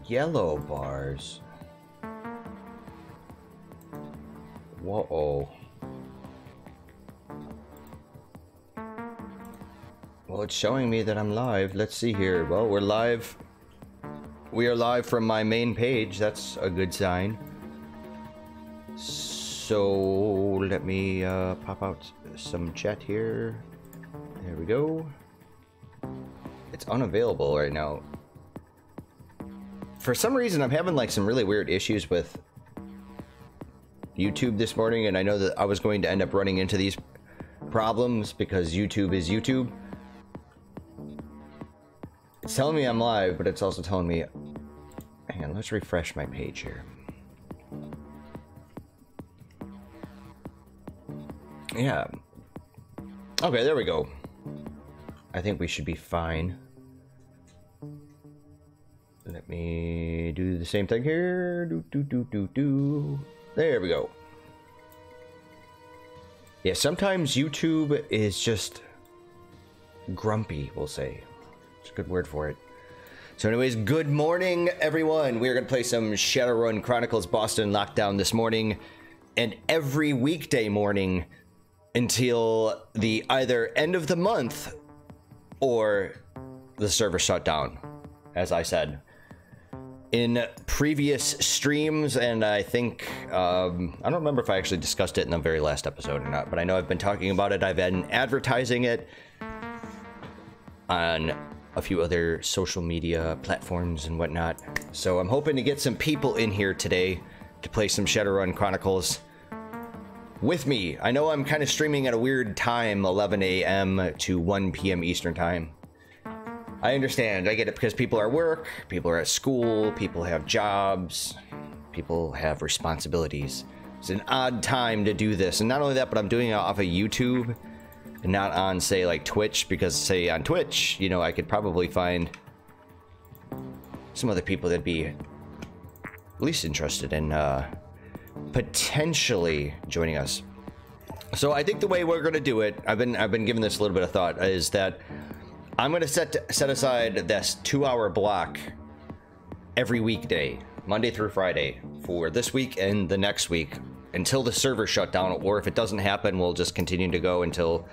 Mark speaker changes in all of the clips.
Speaker 1: Yellow bars. Whoa. Well, it's showing me that I'm live. Let's see here. Well, we're live. We are live from my main page. That's a good sign. So let me pop out some chat here. There we go. It's unavailable right now. For some reason, I'm having like some really weird issues with YouTube this morning, and I know that I was going to end up running into these problems because YouTube is YouTube. It's telling me I'm live, but it's also telling me... Hang on, let's refresh my page here. Yeah. Okay, there we go. I think we should be fine. Let me do the same thing here. There we go. Yeah, sometimes YouTube is just grumpy, we'll say. It's a good word for it. So anyways, good morning, everyone. We're going to play some Shadowrun Chronicles Boston Lockdown this morning and every weekday morning until the either end of the month or the server shut down, as I said in previous streams. And I think I don't remember if I actually discussed it in the very last episode or not, but I know I've been talking about it. I've been advertising it on a few other social media platforms and whatnot, so I'm hoping to get some people in here today to play some Shadowrun Chronicles with me. I know I'm kind of streaming at a weird time, 11 a.m. to 1 p.m. Eastern time. I understand, I get it, because people are at work, people are at school, people have jobs, people have responsibilities. It's an odd time to do this, and not only that, but I'm doing it off of YouTube and not on, say, like Twitch, because, say, on Twitch, you know, I could probably find some other people that'd be at least interested in potentially joining us. So I think the way we're gonna do it, I've been giving this a little bit of thought, is that I'm gonna set aside this 2-hour block every weekday, Monday through Friday, for this week and the next week until the server shut down, or if it doesn't happen, we'll just continue to go until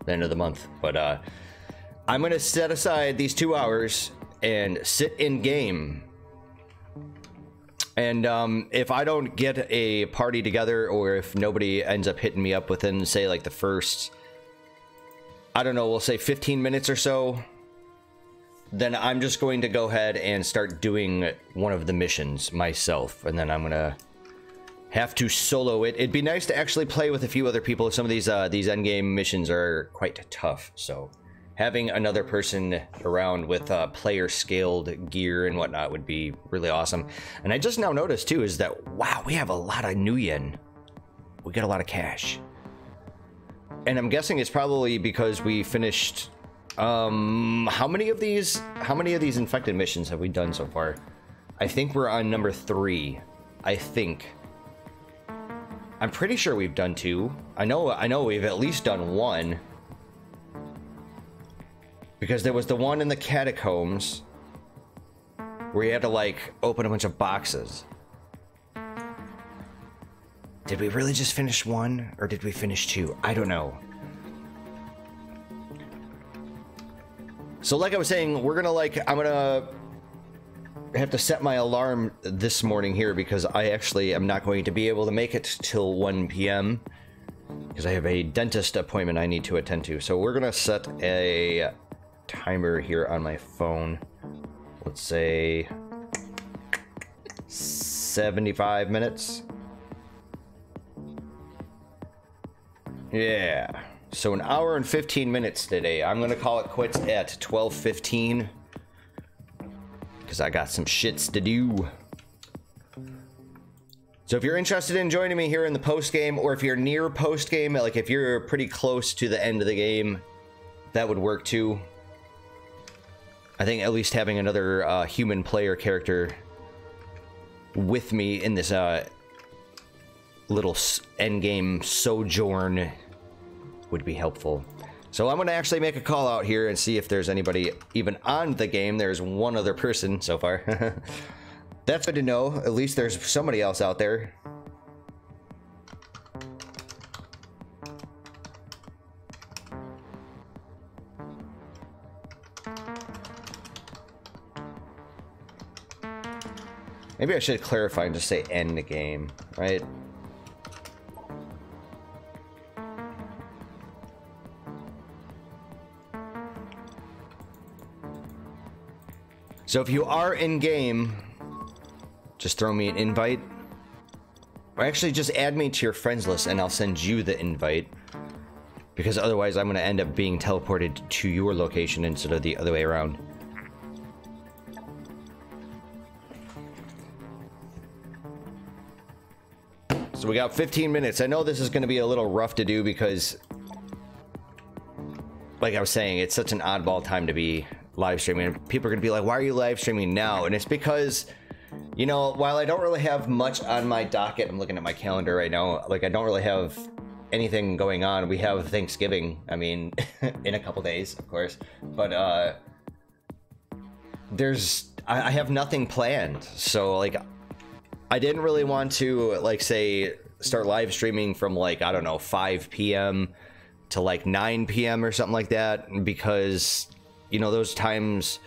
Speaker 1: the end of the month. But I'm gonna set aside these 2 hours and sit in game. And if I don't get a party together, or if nobody ends up hitting me up within, say, like the first, I don't know, we'll say 15 minutes or so, then I'm just going to go ahead and start doing one of the missions myself, and then I'm gonna have to solo it. It'd be nice to actually play with a few other people. Some of these endgame missions are quite tough, so having another person around with player scaled gear and whatnot would be really awesome. And I just now noticed too is that, wow, we have a lot of new yen. We got a lot of cash. And I'm guessing it's probably because we finished how many of these infected missions have we done so far? I think we're on number 3. I think. I'm pretty sure we've done 2. I know we've at least done 1. Because there was the one in the catacombs where you had to, like, open a bunch of boxes. Did we really just finish 1, or did we finish 2? I don't know. So like I was saying, I'm gonna have to set my alarm this morning here, because I actually am not going to be able to make it till 1 p.m. because I have a dentist appointment I need to attend to. So we're gonna set a timer here on my phone. Let's say 75 minutes. Yeah, so an hour and 15 minutes today. I'm gonna call it quits at 12:15 because I got some shits to do. So if you're interested in joining me here in the post game, or if you're near post game, like if you're pretty close to the end of the game, that would work too. I think at least having another human player character with me in this little endgame sojourn would be helpful. So I'm going to actually make a call out here and see if there's anybody even on the game. There's one other person so far. That's good to know. At least there's somebody else out there. Maybe I should clarify and just say end the game, right? So if you are in game, just throw me an invite. Or actually just add me to your friends list and I'll send you the invite. Because otherwise I'm going to end up being teleported to your location instead of the other way around. So we got 15 minutes. I know this is going to be a little rough to do because, like I was saying, it's such an oddball time to be live streaming. People are going to be like, why are you live streaming now? And it's because, you know, while I don't really have much on my docket, I'm looking at my calendar right now, like I don't really have anything going on. We have Thanksgiving, I mean, in a couple days, of course. But I have nothing planned. So, like, I didn't really want to, like, say, start live streaming from, like, I don't know, 5 p.m. to, like, 9 p.m. or something like that, because, you know, those times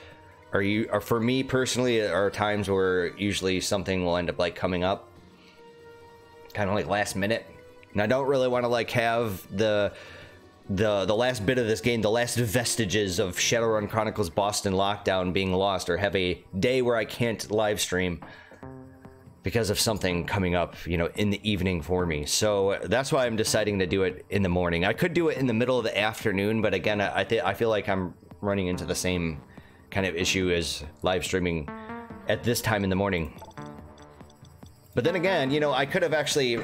Speaker 1: are for me personally, are times where usually something will end up, like, coming up, kind of like last minute, and I don't really want to, like, have the last bit of this game, the last vestiges of Shadowrun Chronicles Boston Lockdown being lost, or have a day where I can't live stream because of something coming up, you know, in the evening for me. So that's why I'm deciding to do it in the morning. I could do it in the middle of the afternoon, but again, I feel like I'm running into the same kind of issue as live streaming at this time in the morning. But then again, you know, I could have actually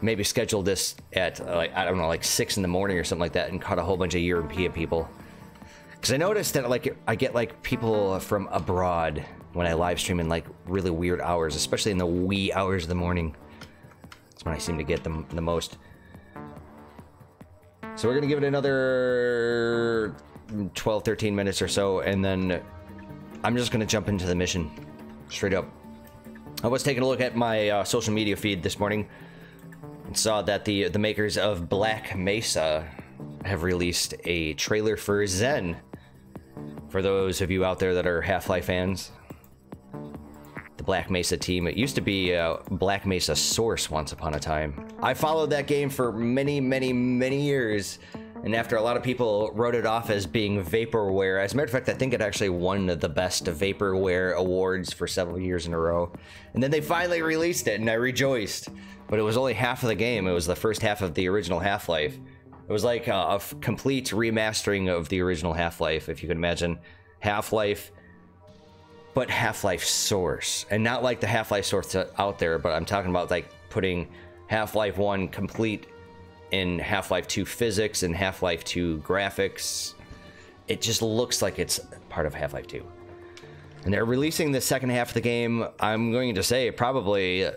Speaker 1: maybe scheduled this at, like, I don't know, like 6 in the morning or something like that, and caught a whole bunch of European people. Because I noticed that, like, I get, like, people from abroad when I live stream in, like, really weird hours, especially in the wee hours of the morning. That's when I seem to get them the most. So we're gonna give it another 12, 13 minutes or so, and then I'm just gonna jump into the mission straight up. I was taking a look at my social media feed this morning and saw that the makers of Black Mesa have released a trailer for Zen. For those of you out there that are Half-Life fans, the Black Mesa team, it used to be Black Mesa Source once upon a time. I followed that game for many, many, many years, and after a lot of people wrote it off as being vaporware, as a matter of fact, I think it actually won the best vaporware awards for several years in a row. And then they finally released it, and I rejoiced. But it was only half of the game. It was the first half of the original Half-Life. It was like a complete remastering of the original Half-Life, if you can imagine. Half-Life, but Half-Life Source. And not like the Half-Life Source out there, but I'm talking about, like, putting Half-Life 1 complete in Half-Life 2 physics and Half-Life 2 graphics. It just looks like it's part of Half-Life 2. And they're releasing the second half of the game, I'm going to say, probably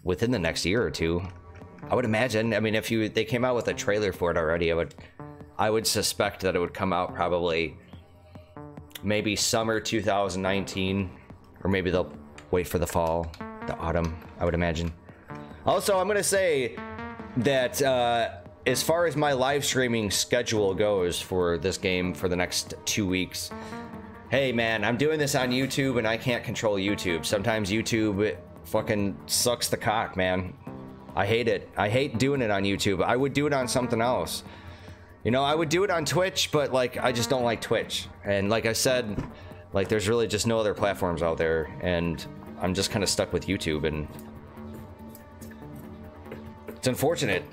Speaker 1: within the next year or two. I would imagine. I mean, if they came out with a trailer for it already, I would suspect that it would come out probably maybe summer 2019, or maybe they'll wait for the fall, the autumn, I would imagine. Also, I'm going to say that as far as my live streaming schedule goes for this game for the next 2 weeks, hey man, I'm doing this on YouTube and I can't control YouTube. Sometimes YouTube fucking sucks the cock, man. I hate it. I hate doing it on YouTube. I would do it on something else. You know, I would do it on Twitch, but, like, I just don't like Twitch. And like I said, like, there's really just no other platforms out there, and I'm just kind of stuck with YouTube, and it's unfortunate.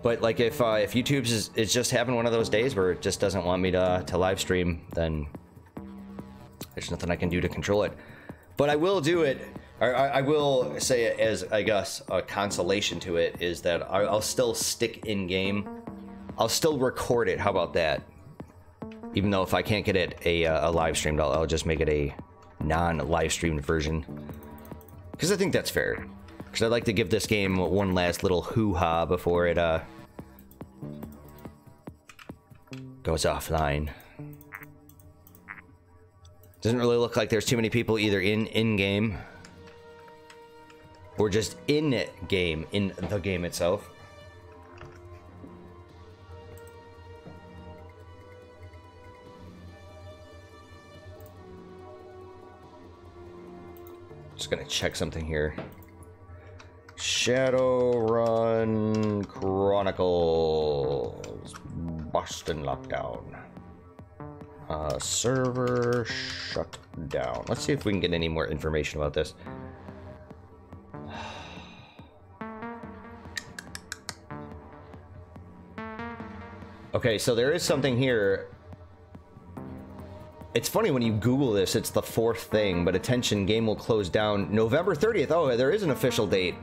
Speaker 1: But, like, if YouTube is just having one of those days where it just doesn't want me to live stream, then there's nothing I can do to control it. But I will do it. I will say, as I guess a consolation to it, is that I'll still stick in game. I'll still record it. How about that? Even though if I can't get it a live streamed, I'll just make it a non-live streamed version. Because I think that's fair. Because I'd like to give this game one last little hoo-ha before it goes offline. Doesn't really look like there's too many people either in-game or just in-game, in the game itself. Just gonna check something here. Shadowrun Chronicles. Boston lockdown. Server shut down. Let's see if we can get any more information about this. Okay, so there is something here. It's funny when you Google this, it's the 4th thing, but attention, game will close down November 30th. Oh, there is an official date.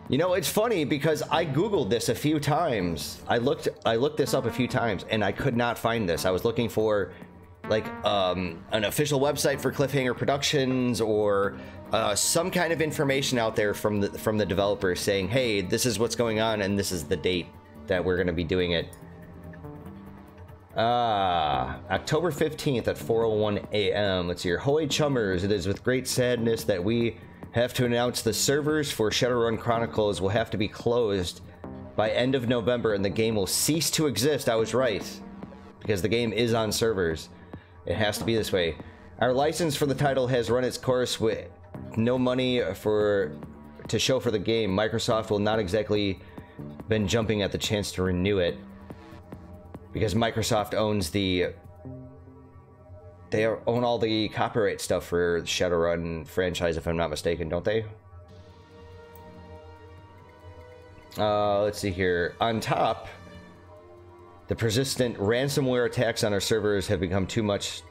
Speaker 1: You know, it's funny because I Googled this a few times. I looked this up a few times and I could not find this. I was looking for like an official website for Cliffhanger Productions or some kind of information out there from the developers saying, hey, this is what's going on and this is the date that we're going to be doing it. October 15th at 4:01 a.m. Let's see here. Hoy chummers, it is with great sadness that we have to announce the servers for Shadowrun Chronicles will have to be closed by end of November and the game will cease to exist. I was right, because the game is on servers. It has to be this way. Our license for the title has run its course with no money to show for the game. Microsoft will not exactly been jumping at the chance to renew it because Microsoft owns they own all the copyright stuff for the Shadowrun franchise, if I'm not mistaken, don't they? Let's see here. On top, the persistent ransomware attacks on our servers have become too much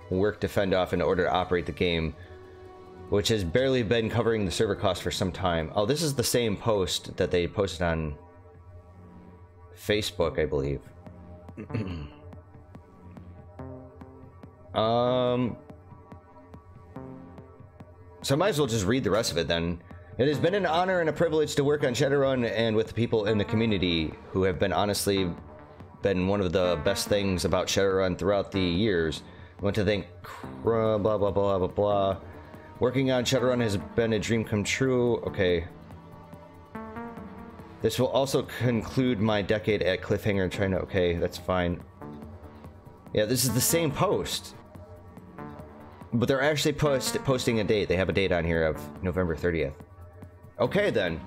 Speaker 1: work to fend off in order to operate the game, which has barely been covering the server cost for some time. Oh, this is the same post that they posted on Facebook, I believe. So I might as well just read the rest of it then. It has been an honor and a privilege to work on Shadowrun and with the people in the community who have been honestly one of the best things about Shadowrun throughout the years. I want to thank blah blah blah blah blah. Working on Shadowrun has been a dream come true. Okay. This will also conclude my decade at Cliffhanger and China. Okay, that's fine. Yeah, this is the same post. But they're actually posting a date. They have a date on here of November 30th. Okay, then.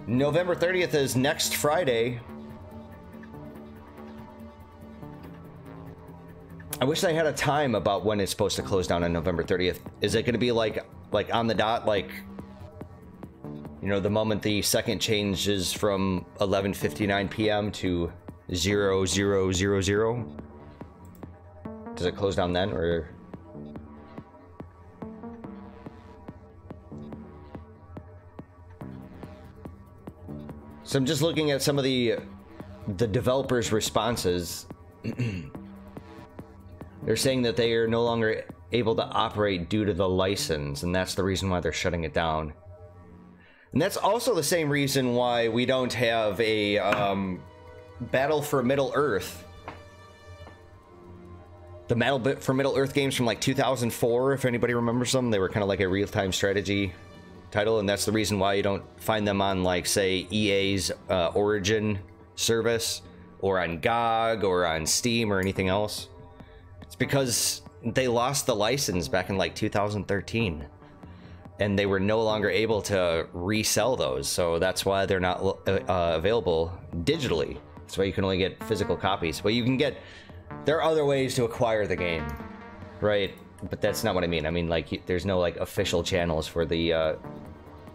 Speaker 1: November 30th is next Friday. I wish I had a time about when it's supposed to close down on November 30th. Is it going to be like on the dot, like, you know, the moment the second changes from 11:59 p.m. to 0000? Does it close down then, or? So I'm just looking at some of the developers' responses. They're saying that they are no longer able to operate due to the license, and that's the reason why they're shutting it down. And that's also the same reason why we don't have a Battle for Middle-earth. The Battle for Middle-earth games from like 2004, if anybody remembers them, they were kind of like a real-time strategy title, and that's the reason why you don't find them on, like, say, EA's Origin service, or on GOG, or on Steam, or anything else. It's because they lost the license back in, like, 2013. And they were no longer able to resell those, so that's why they're not available digitally. That's why you can only get physical copies. But you can get... There are other ways to acquire the game, right? But that's not what I mean. I mean, like, there's no, like, official channels for the,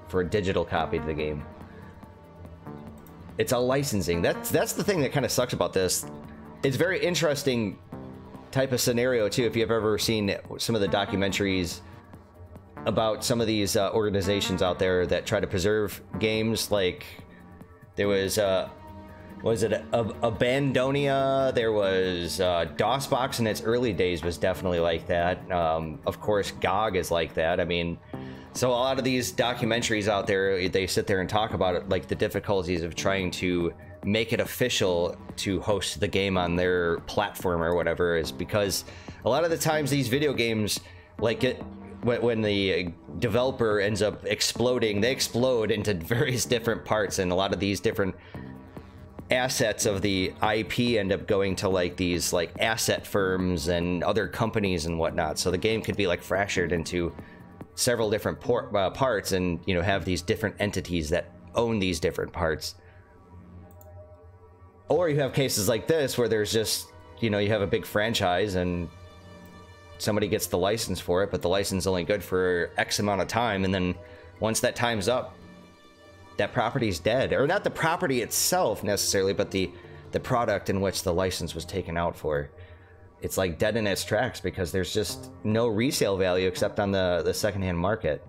Speaker 1: for a digital copy of the game. It's all licensing. That's the thing that kind of sucks about this. It's very interesting type of scenario, too, if you've ever seen some of the documentaries about some of these organizations out there that try to preserve games. Like, there was it Abandonia? There was DOSBox in its early days was definitely like that. Of course, GOG is like that. I mean, so a lot of these documentaries out there, they sit there and talk about it, like the difficulties of trying to make it official to host the game on their platform or whatever, is because a lot of the times these video games, like when the developer ends up exploding, they explode into various different parts, and a lot of these different assets of the IP end up going to like these like asset firms and other companies and whatnot. So the game could be like fractured into several different parts, and you know, have these different entities that own these different parts. Or you have cases like this where there's just, you know, you have a big franchise and somebody gets the license for it, but the license is only good for X amount of time, and then once that time's up, that property's dead. Or not the property itself necessarily, but the product in which the license was taken out for. It's like dead in its tracks because there's just no resale value except on the secondhand market.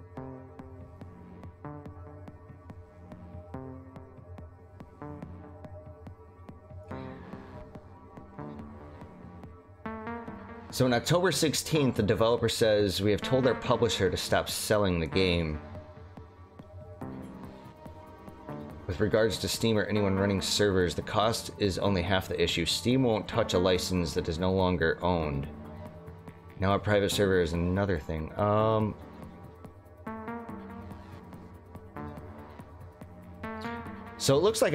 Speaker 1: So on October 16th, the developer says, "We have told our publisher to stop selling the game. With regards to Steam or anyone running servers, the cost is only half the issue. Steam won't touch a license that is no longer owned. Now a private server is another thing." So it looks like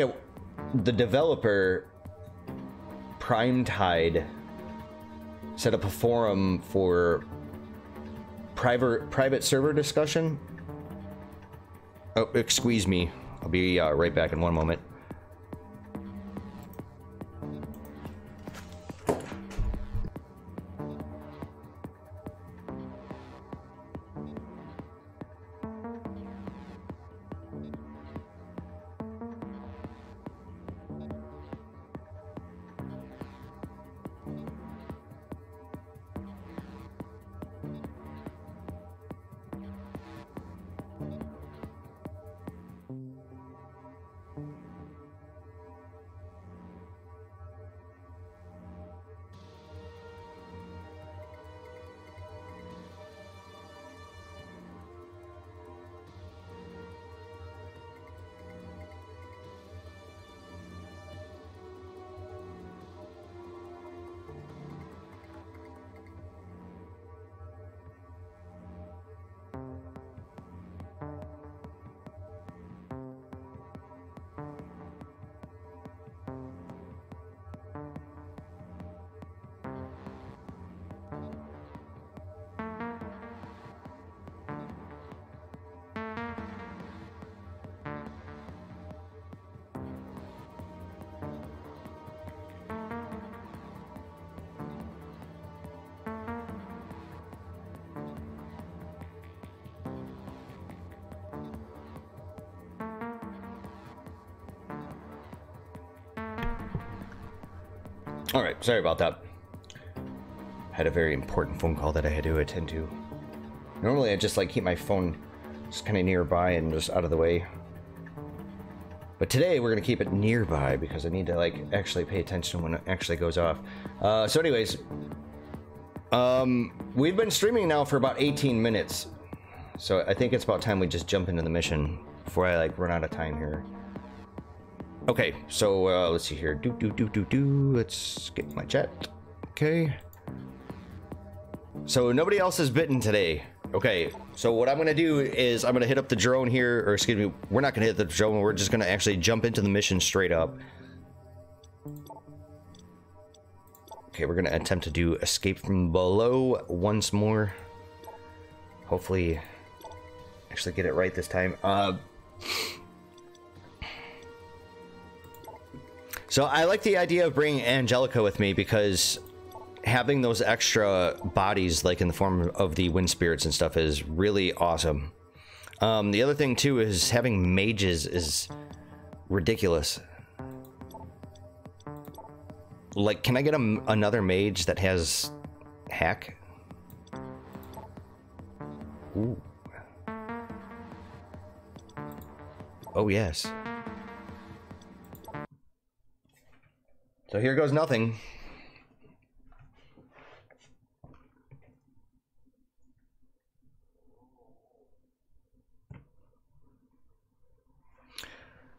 Speaker 1: the developer, Primetide, set up a forum for private server discussion. Oh, excuse me. I'll be right back in one moment. All right, sorry about that. Had a very important phone call that I had to attend to. Normally I just like keep my phone just kind of nearby and just out of the way. But today we're gonna keep it nearby because I need to like actually pay attention when it actually goes off. So anyways, we've been streaming now for about 18 minutes. So I think it's about time we just jump into the mission before I like run out of time here. Okay, so let's see here. Let's get my chat. Okay. So nobody else is bitten today. Okay, so what I'm gonna do is I'm gonna hit up the drone here, or excuse me, we're not gonna hit the drone, we're just gonna actually jump into the mission straight up. Okay, we're gonna attempt to do escape from below once more. Hopefully, actually get it right this time. So I like the idea of bringing Angelica with me because having those extra bodies, like in the form of the wind spirits and stuff, is really awesome. The other thing too is having mages is ridiculous. Like, can I get another mage that has hack? Ooh. Oh yes. So here goes nothing.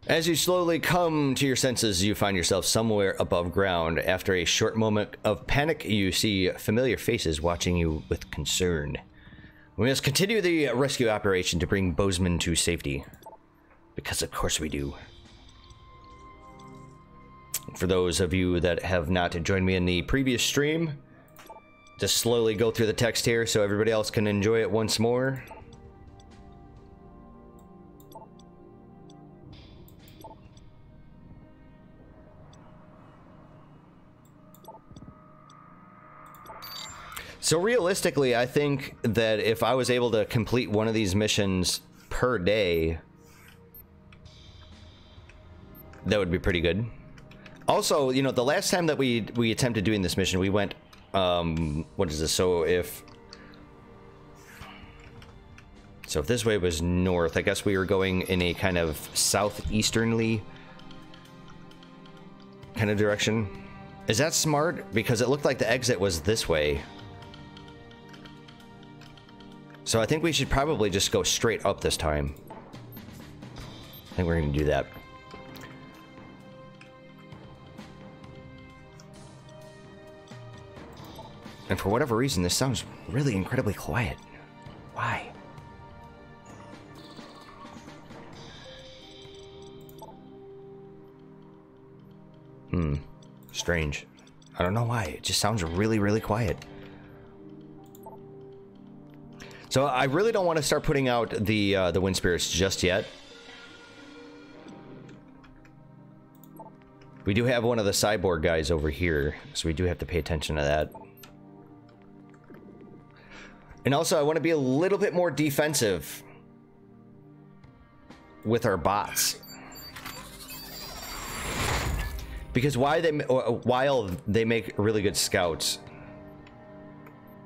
Speaker 1: As you slowly come to your senses, you find yourself somewhere above ground. After a short moment of panic, you see familiar faces watching you with concern. We must continue the rescue operation to bring Bozeman to safety. Because of course we do. For those of you that have not joined me in the previous stream, just slowly go through the text here so everybody else can enjoy it once more. So realistically, I think that if I was able to complete one of these missions per day, that would be pretty good. Also, you know, the last time that we attempted doing this mission, we went, what is this? So if this way was north, I guess we were going in a kind of southeasternly kind of direction. Is that smart? Because it looked like the exit was this way. So I think we should probably just go straight up this time. I think we're going to do that. And for whatever reason, this sounds really incredibly quiet. Why? Strange. I don't know why. It just sounds really, really quiet. So I really don't want to start putting out the wind spirits just yet. We do have one of the cyborg guys over here, so we do have to pay attention to that. And also, I want to be a little bit more defensive with our bots. Because while they make really good scouts,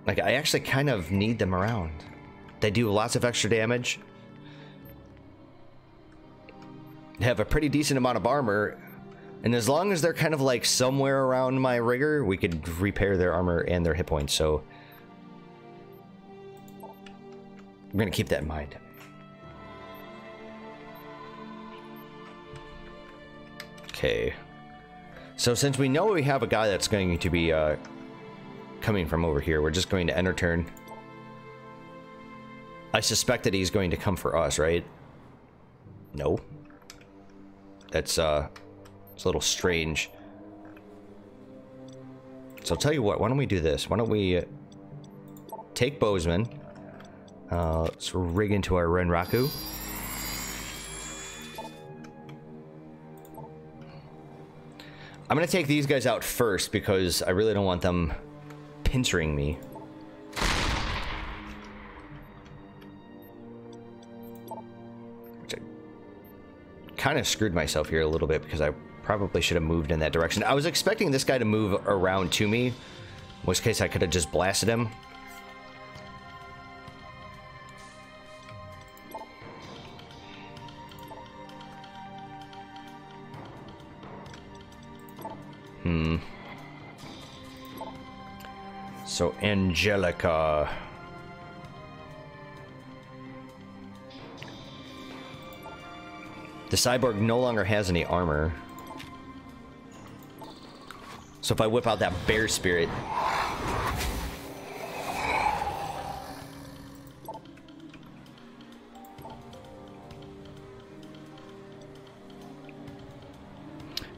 Speaker 1: like, I actually kind of need them around. They do lots of extra damage. They have a pretty decent amount of armor. And as long as they're kind of like somewhere around my rigor, we could repair their armor and their hit points. So I'm going to keep that in mind. Okay. So since we know we have a guy that's going to be coming from over here, we're just going to enter turn. I suspect that he's going to come for us, right? No. That's it's a little strange. So I'll tell you what, why don't we do this? Why don't we take Bozeman. Let's rig into our Renraku. I'm gonna take these guys out first because I really don't want them pincering me. Which I kind of screwed myself here a little bit because I probably should have moved in that direction. I was expecting this guy to move around to me, in which case I could have just blasted him. So, Angelica. The cyborg no longer has any armor. So if I whip out that bear spirit...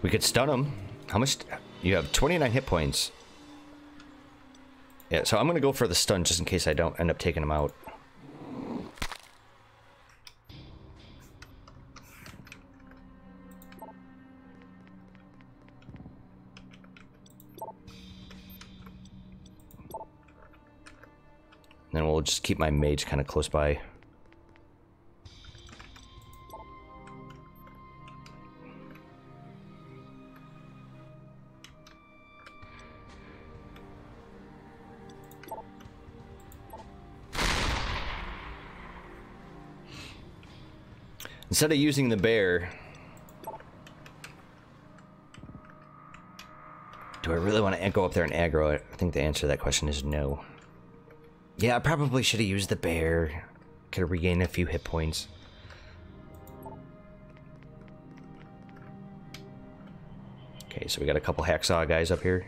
Speaker 1: we could stun him. How much? You have 29 hit points. Yeah, so I'm going to go for the stun just in case I don't end up taking him out. Then we'll just keep my mage kind of close by. Instead of using the bear, do I really want to go up there and aggro it? I think the answer to that question is no. Yeah, I probably should have used the bear. Could have regained a few hit points. Okay, so we got a couple hacksaw guys up here.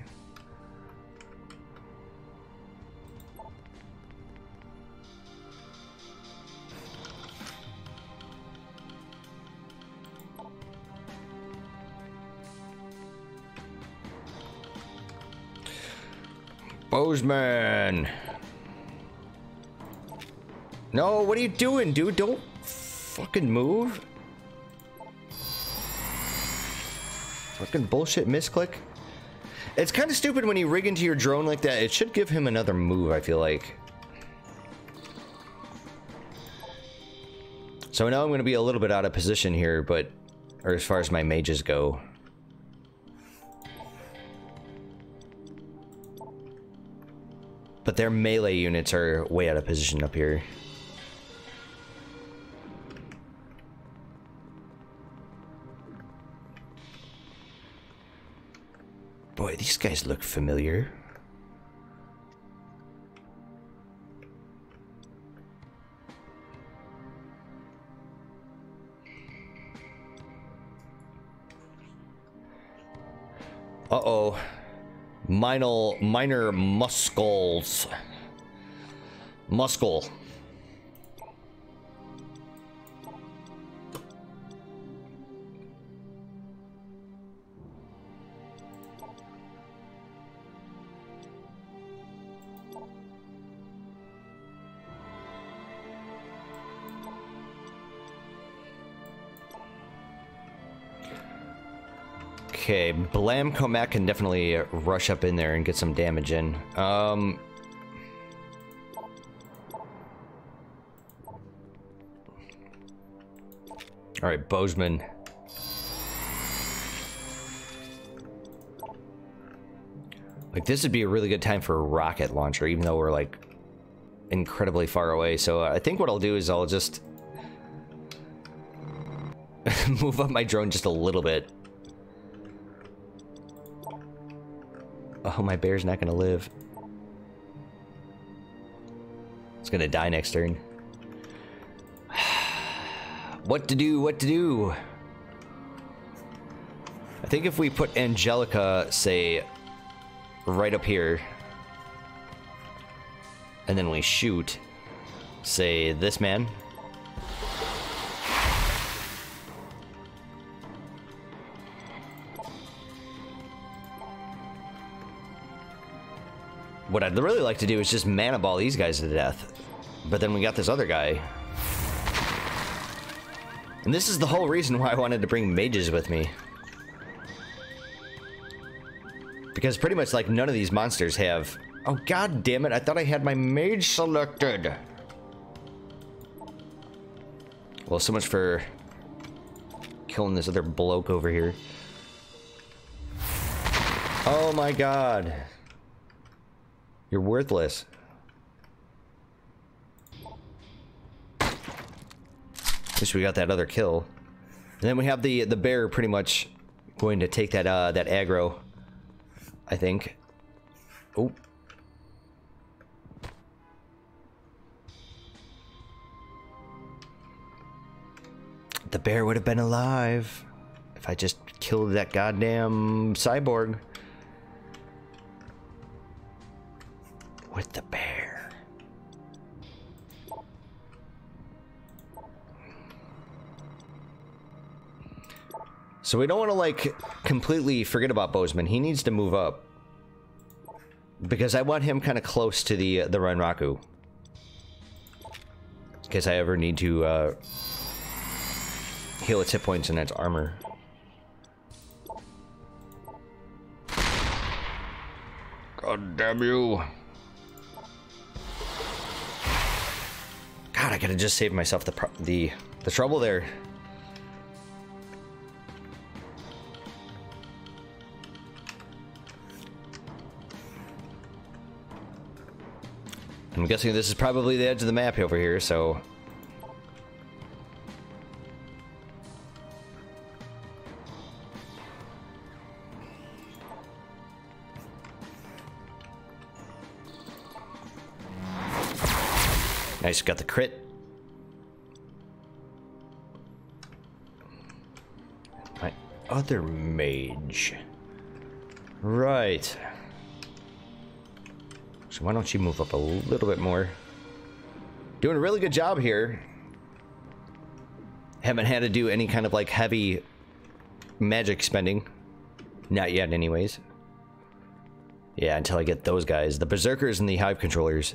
Speaker 1: Bozeman! No, what are you doing, dude? Don't fucking move. Fucking bullshit misclick. It's kind of stupid when you rig into your drone like that. It should give him another move, I feel like. So now I'm going to be a little bit out of position here, but... or as far as my mages go. But their melee units are way out of position up here. Boy, these guys look familiar. Uh-oh. Minor muscles. Muscle. Okay, Blam Comac can definitely rush up in there and get some damage in. Alright, Bozeman. Like, this would be a really good time for a rocket launcher, even though we're, like, incredibly far away. So I think what I'll do is I'll just move up my drone just a little bit. Oh, my bear's not gonna live. It's gonna die next turn. What to do? What to do? I think if we put Angelica, say, right up here, and then we shoot, say, this man. What I'd really like to do is just mana ball these guys to death. But then we got this other guy. And this is the whole reason why I wanted to bring mages with me. Because pretty much, like, none of these monsters have... Oh, god damn it, I thought I had my mage selected. Well, so much for killing this other bloke over here. Oh my god. You're worthless. At least we got that other kill. And then we have the bear pretty much going to take that that aggro, I think. Oh. The bear would have been alive if I just killed that goddamn cyborg. With the bear. So we don't want to, like, completely forget about Bozeman. He needs to move up. Because I want him kind of close to the Renraku. In case I ever need to heal its hit points and its armor. God damn you. God, I could have just saved myself the trouble there. I'm guessing this is probably the edge of the map over here, so... Nice, got the crit. My other mage. Right. So why don't you move up a little bit more? Doing a really good job here. Haven't had to do any kind of like heavy magic spending. Not yet anyways. Yeah, until I get those guys. The berserkers and the hive controllers.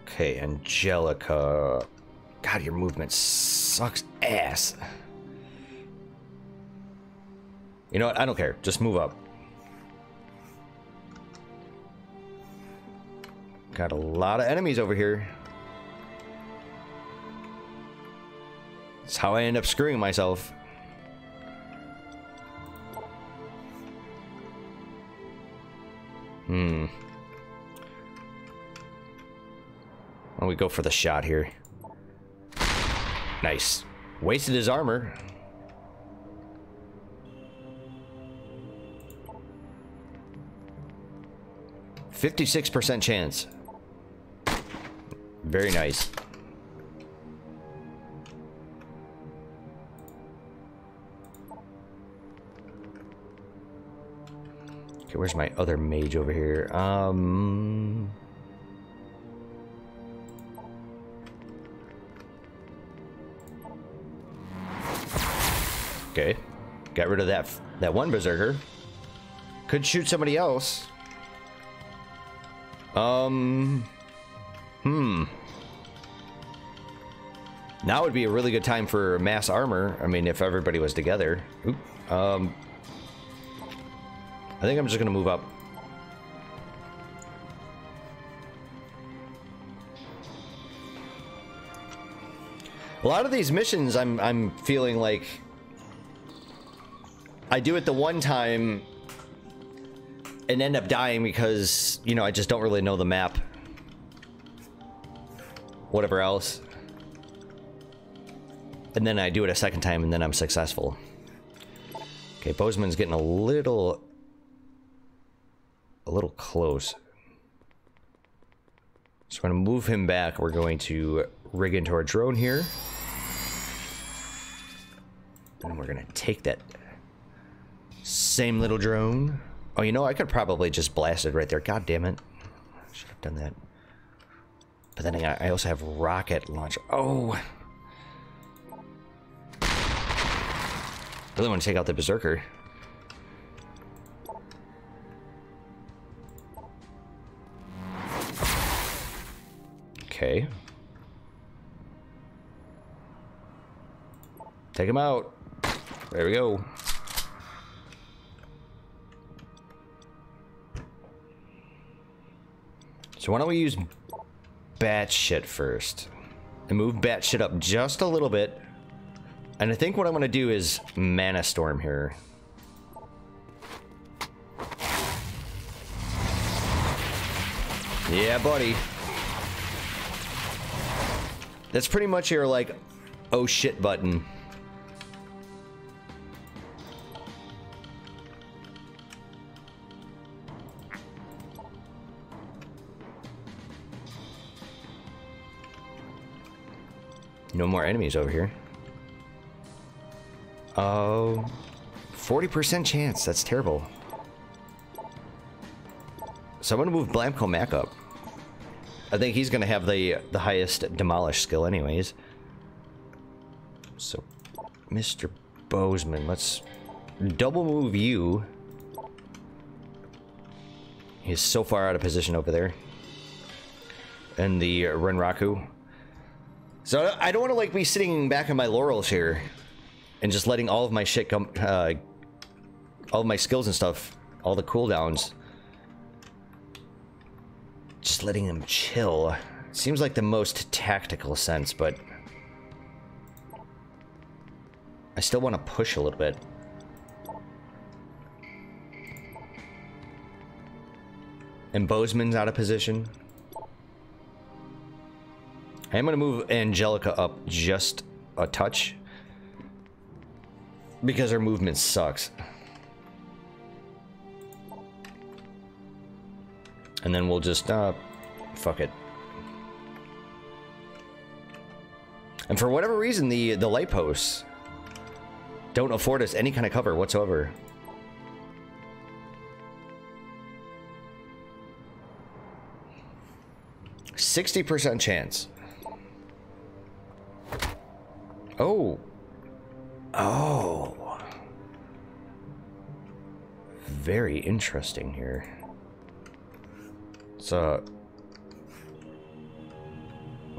Speaker 1: Okay, Angelica. God, your movement sucks ass. You know what? I don't care. Just move up. Got a lot of enemies over here. That's how I end up screwing myself. Why don't we go for the shot here? Nice. Wasted his armor. %56 chance. Very nice. Okay, where's my other mage over here? Okay. Got rid of that one berserker. Could shoot somebody else. Now would be a really good time for mass armor. I mean, if everybody was together. Oop. I think I'm just gonna move up. A lot of these missions, I'm feeling like I do it the one time and end up dying because, you know, I just don't really know the map. Whatever else. And then I do it a second time and then I'm successful. Okay, Bozeman's getting a little close. So I'm going to move him back. We're going to rig into our drone here. And we're going to take that same little drone. Oh, you know, I could probably just blast it right there. God damn it. I should have done that. But then I also have rocket launcher. Oh. Really want to take out the berserker. Okay. Take him out. There we go. So why don't we use batshit first? And move batshit up just a little bit. And I think what I'm going to do is mana storm here. Yeah, buddy. That's pretty much your, like, oh shit button. No more enemies over here. Oh, 40% chance. That's terrible. So I'm going to move Blamco Mac up. I think he's going to have the highest demolish skill anyways. So, Mr. Bozeman, let's double move you. He's so far out of position over there. And the Renraku. So I don't want to like be sitting back on my laurels here and just letting all of my shit come, all of my skills and stuff, all the cooldowns, just letting them chill. Seems like the most tactical sense, but I still want to push a little bit. And Bozeman's out of position. I am going to move Angelica up just a touch because her movement sucks. And then we'll just, fuck it. And for whatever reason, the light posts don't afford us any kind of cover whatsoever. %60 chance. Oh. Oh. Very interesting here. So,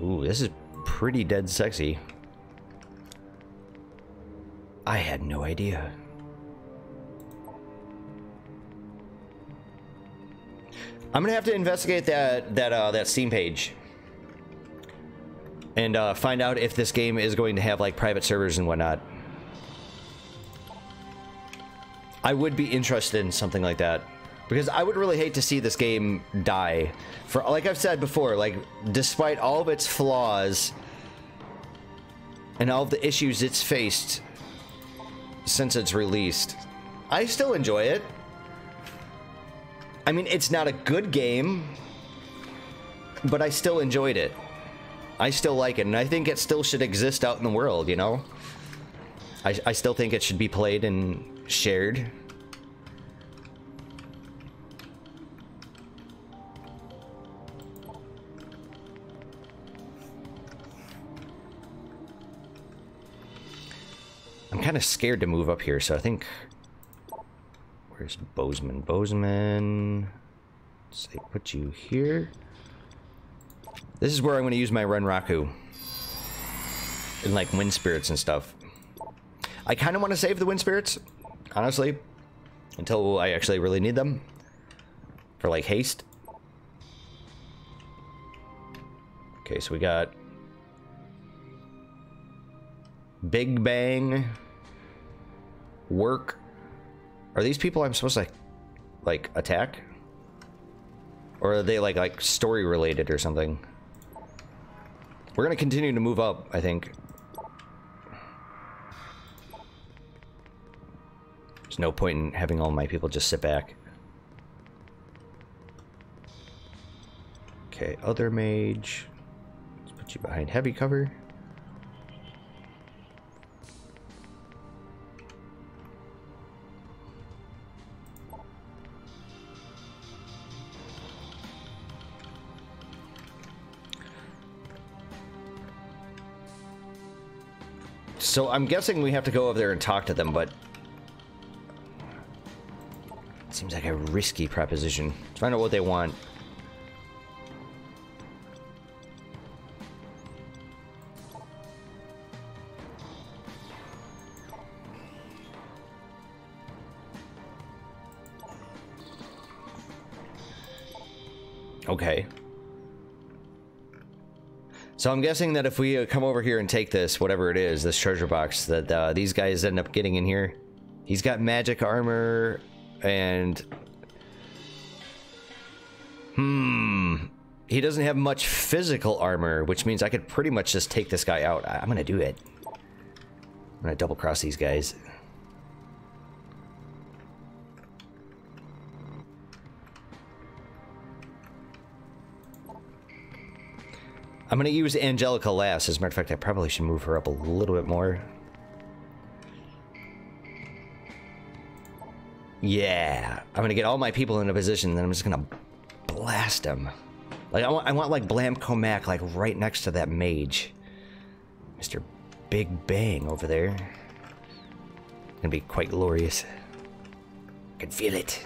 Speaker 1: ooh, this is pretty dead sexy. I had no idea. I'm gonna have to investigate that Steam page and find out if this game is going to have like private servers and whatnot. I would be interested in something like that because I would really hate to see this game die. For like I've said before, like despite all of its flaws and all of the issues it's faced since it's released, I still enjoy it. I mean, it's not a good game, but I still enjoyed it. I still like it, and I think it still should exist out in the world, you know? I still think it should be played and shared. I'm kind of scared to move up here, so I think... Where's Bozeman? Bozeman... Let's say put you here. This is where I'm going to use my Renraku. And like wind spirits and stuff. I kind of want to save the wind spirits, honestly, until I actually really need them for like haste. Okay, so we got Big Bang, Work. Are these people I'm supposed to like attack? Or are they like story related or something? We're gonna continue to move up, I think. There's no point in having all my people just sit back. Okay, other mage. Let's put you behind heavy cover. So I'm guessing we have to go over there and talk to them, but it seems like a risky proposition. Let's find out what they want. Okay. So I'm guessing that if we come over here and take this, whatever it is, this treasure box, that these guys end up getting in here. He's got magic armor, and... He doesn't have much physical armor, which means I could pretty much just take this guy out. I'm gonna do it. I'm gonna double cross these guys. I'm gonna use Angelica last. As a matter of fact, I probably should move her up a little bit more. Yeah, I'm gonna get all my people in a position, and then I'm just gonna blast them. Like I want like Blamco Mac like right next to that mage, Mr. Big Bang over there. Gonna be quite glorious. I can feel it.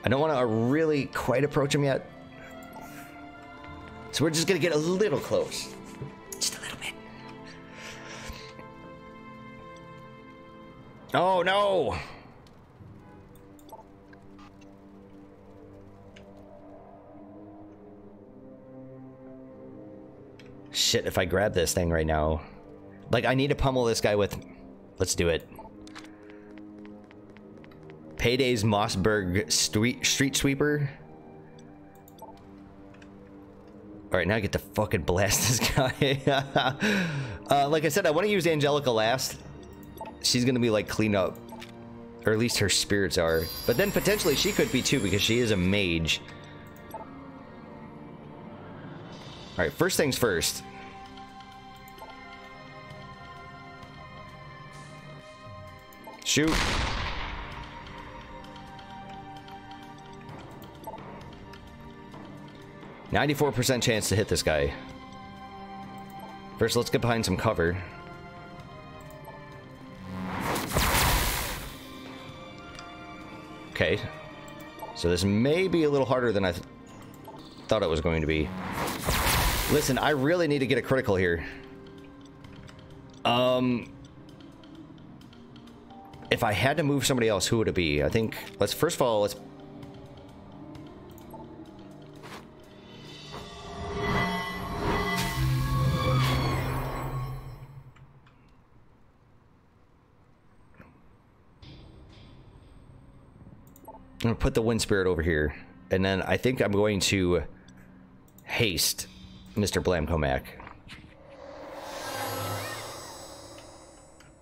Speaker 1: I don't want to really quite approach him yet. So we're just going to get a little close. Just a little bit. Oh, no! Shit, if I grab this thing right now. Like, I need to pummel this guy with... Let's do it. Payday's Mossberg Street Sweeper. Alright, now I get to fucking blast this guy. Like I said, I want to use Angelica last. She's gonna be like clean up. Or at least her spirits are. But then potentially she could be too, because she is a mage. Alright, first things first. Shoot. %94 chance to hit this guy. First, let's get behind some cover. Okay. So this may be a little harder than I thought it was going to be. Listen, I really need to get a critical here. If I had to move somebody else, who would it be? I think, let's, first of all, let's... I'm gonna put the Wind Spirit over here. And then I think I'm going to haste Mr. Blamcomac.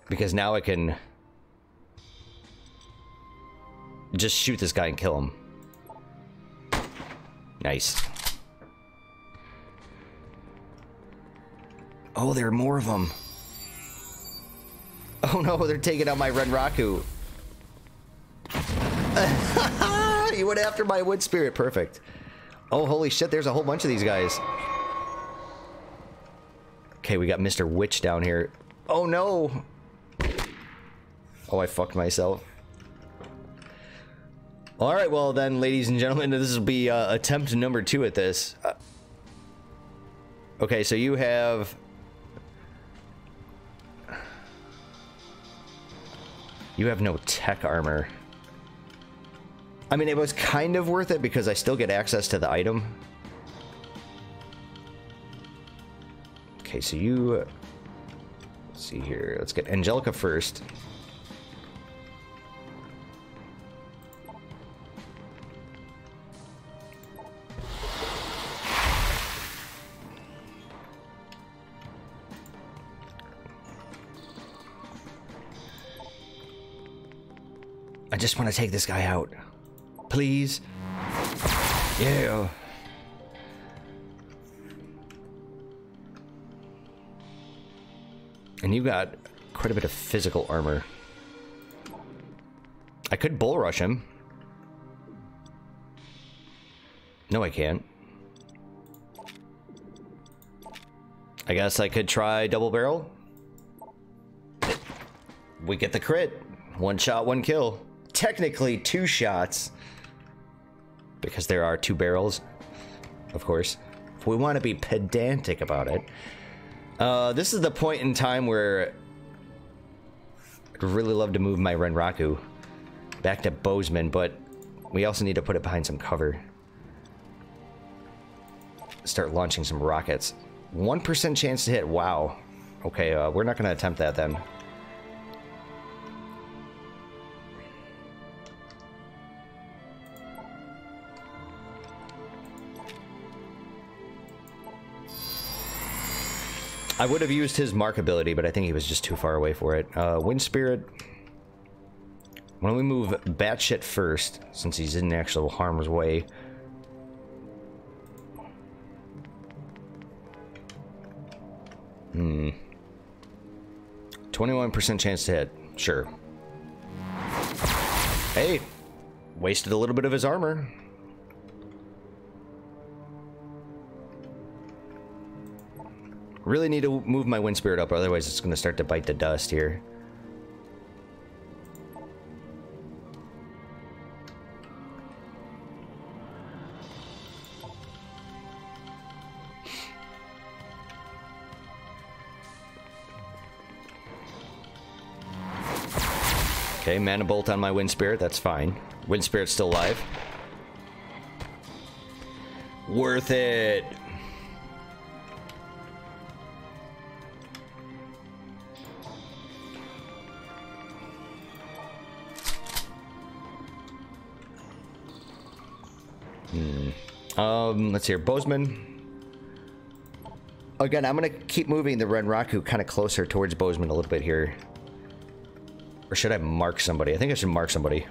Speaker 1: Because now I can just shoot this guy and kill him. Nice. Oh, there are more of them. Oh no, they're taking out my Renraku. You went after my Wood Spirit. Perfect. Oh, holy shit, there's a whole bunch of these guys. Okay, we got Mr. Witch down here. Oh no. Oh, I fucked myself. Alright, well then, ladies and gentlemen, this will be attempt number 2 at this. Okay, so you have... You have no tech armor. I mean, it was kind of worth it because I still get access to the item. Okay, so you... Let's see here. Let's get Angelica first. I just want to take this guy out. Please. Yeah. And you got quite a bit of physical armor. I could bull rush him. No, I can't. I guess I could try double barrel. We get the crit. 1 shot, 1 kill. Technically 2 shots. Because there are 2 barrels, of course. If we want to be pedantic about it. This is the point in time where I'd really love to move my Renraku back to Bozeman, but we also need to put it behind some cover. Start launching some rockets. 1% chance to hit. Wow. Okay, we're not going to attempt that then. I would have used his mark ability, but I think he was just too far away for it. Wind Spirit. Why don't we move Batshit first, since he's in actual harm's way. Hmm. 21% chance to hit. Sure. Hey! Wasted a little bit of his armor. Really need to move my Wind Spirit up, otherwise it's going to start to bite the dust here. Okay, Mana Bolt on my Wind Spirit, that's fine. Wind Spirit's still alive. Worth it! Let's see here. Bozeman. Again, I'm going to keep moving the Renraku kind of closer towards Bozeman a little bit here. Or should I mark somebody? I think I should mark somebody.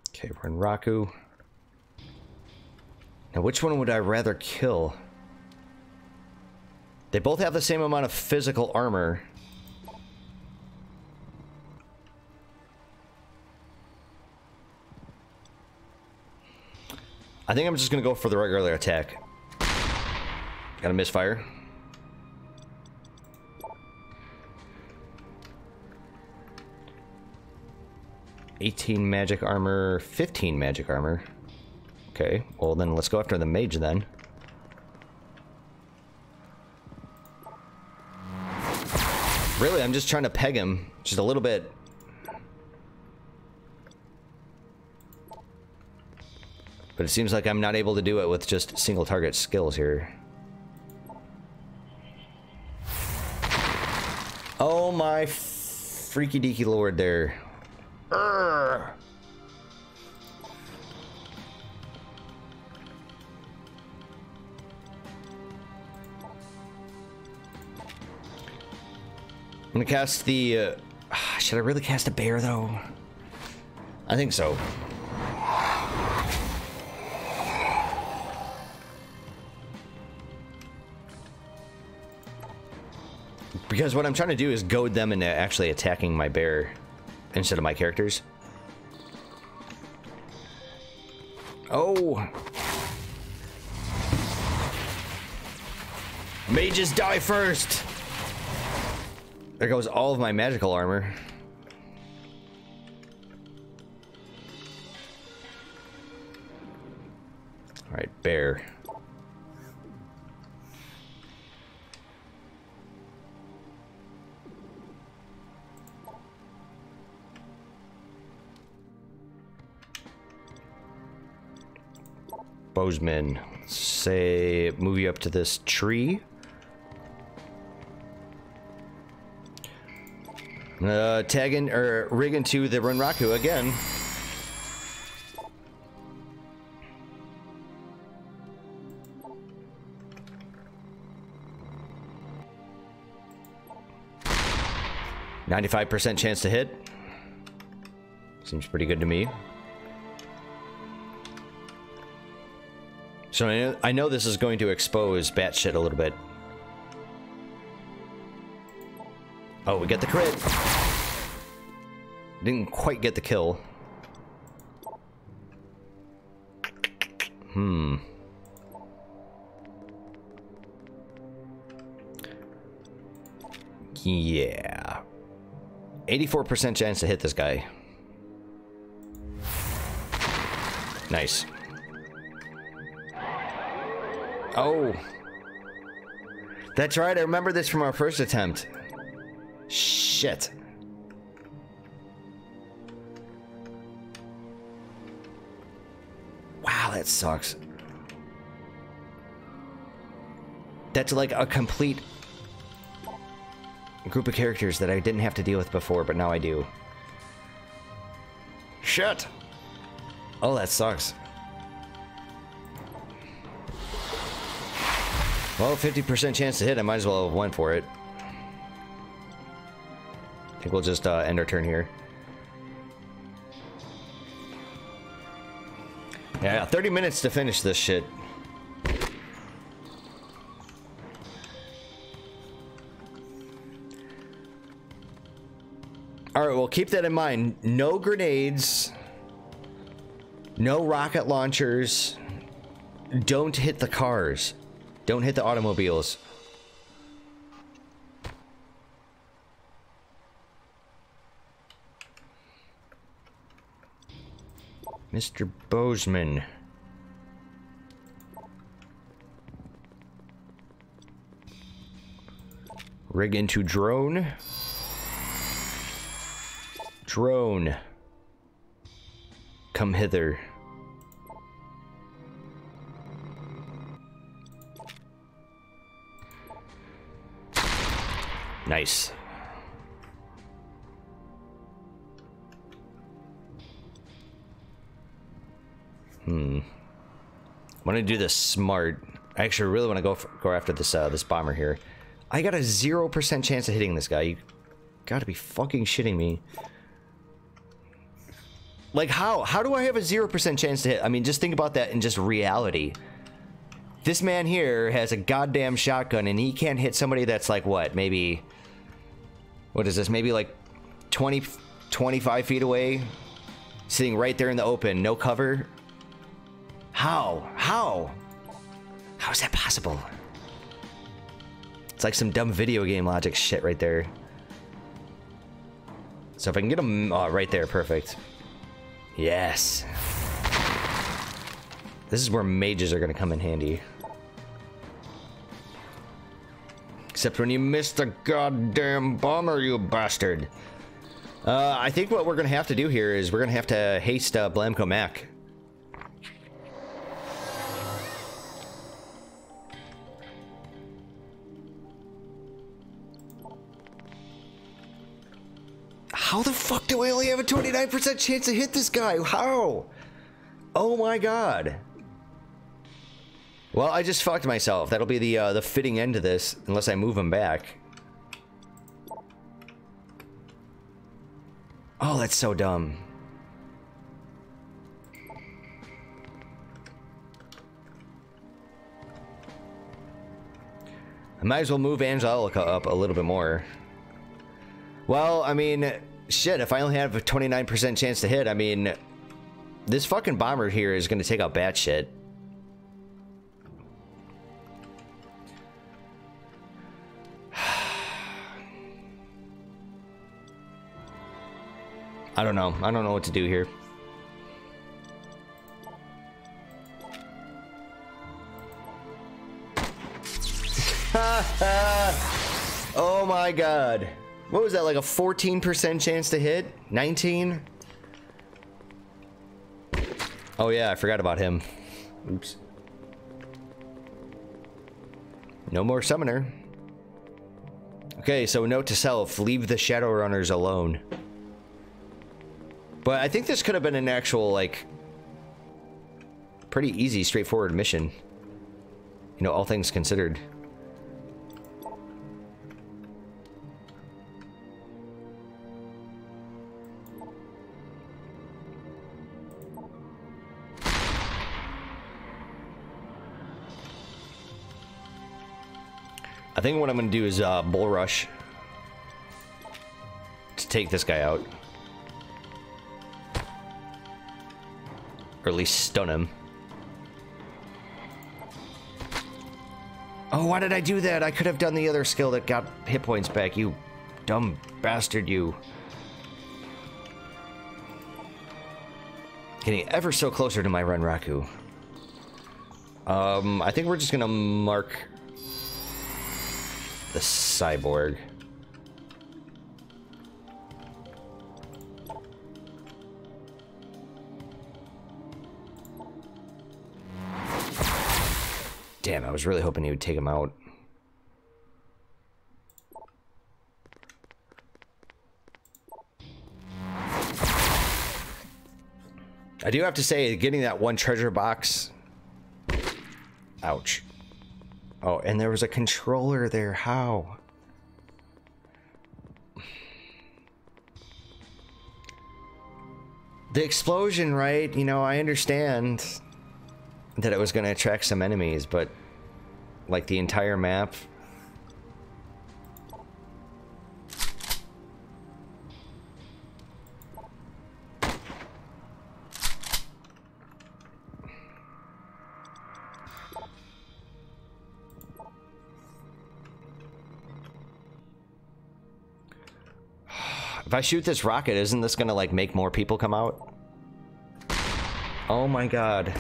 Speaker 1: Okay, we're in Raku. Now, which one would I rather kill? They both have the same amount of physical armor. I think I'm just gonna go for the regular attack. Got a misfire. $18 magic armor, 15 magic armor. Okay, well then let's go after the mage then. Really, I'm just trying to peg him just a little bit. But it seems like I'm not able to do it with just single target skills here. Oh my freaky deaky lord there. Urgh. I'm gonna cast the... should I really cast a bear though? I think so. Because what I'm trying to do is goad them into actually attacking my bear instead of my characters. Oh! Mages die first! There goes all of my magical armor. Alright, bear. Bozeman, say, move you up to this tree. Tag in, or rig into the Runraku again. %95 chance to hit. Seems pretty good to me. So I know this is going to expose batshit a little bit. Oh, we get the crit. Didn't quite get the kill. Yeah. 84% chance to hit this guy. Nice. Oh. That's right, I remember this from our first attempt. Shit. Wow, that sucks. That's like a complete group of characters that I didn't have to deal with before, but now I do. Shit. Oh, that sucks. Well, 50% chance to hit, I might as well have went for it. I think we'll just end our turn here. Yeah, 30 minutes to finish this shit. Alright, well, keep that in mind. No grenades. No rocket launchers. Don't hit the cars. Don't hit the automobiles. Mr. Bozeman. Rig into drone. Drone. Come hither. Nice. gonna do this smart. I actually really want to go after this this bomber here. I got a 0% chance of hitting this guy. You gotta be fucking shitting me. Like, how? How do I have a 0% chance to hit? I mean, just think about that in just reality. This man here has a goddamn shotgun, and he can't hit somebody that's like, what? Maybe... What is this? Maybe like 20, 25 feet away? Sitting right there in the open, no cover? How? How? How is that possible? It's like some dumb video game logic shit right there. So if I can get him right there, perfect. Yes. This is where mages are going to come in handy. Except when you miss the goddamn bomber, you bastard. I think what we're going to have to do here is we're going to have to haste Blamco Mac. How the fuck do I only have a 29% chance to hit this guy? How? Oh my god. Well, I just fucked myself. That'll be the fitting end to this, unless I move him back. Oh, that's so dumb. I might as well move Angelica up a little bit more. Well, I mean, shit, if I only have a 29% chance to hit, I mean, this fucking bomber here is going to take out bat shit. I don't know. I don't know what to do here. Oh my god. What was that, like a 14% chance to hit? 19? Oh yeah, I forgot about him. Oops. No more summoner. Okay, so note to self, leave the Shadowrunners alone. But I think this could have been an actual, like, pretty easy, straightforward mission. You know, all things considered. I think what I'm going to do is bull rush to take this guy out. Or at least stun him. Oh, why did I do that? I could have done the other skill that got hit points back, you dumb bastard, you. Getting ever so closer to my Renraku. I think we're just gonna mark the cyborg. Damn, I was really hoping he would take him out. I do have to say, getting that one treasure box... Ouch. Oh, and there was a controller there. How? The explosion, right? You know, I understand that it was going to attract some enemies, but like the entire map. If I shoot this rocket, isn't this gonna like make more people come out? Oh my god.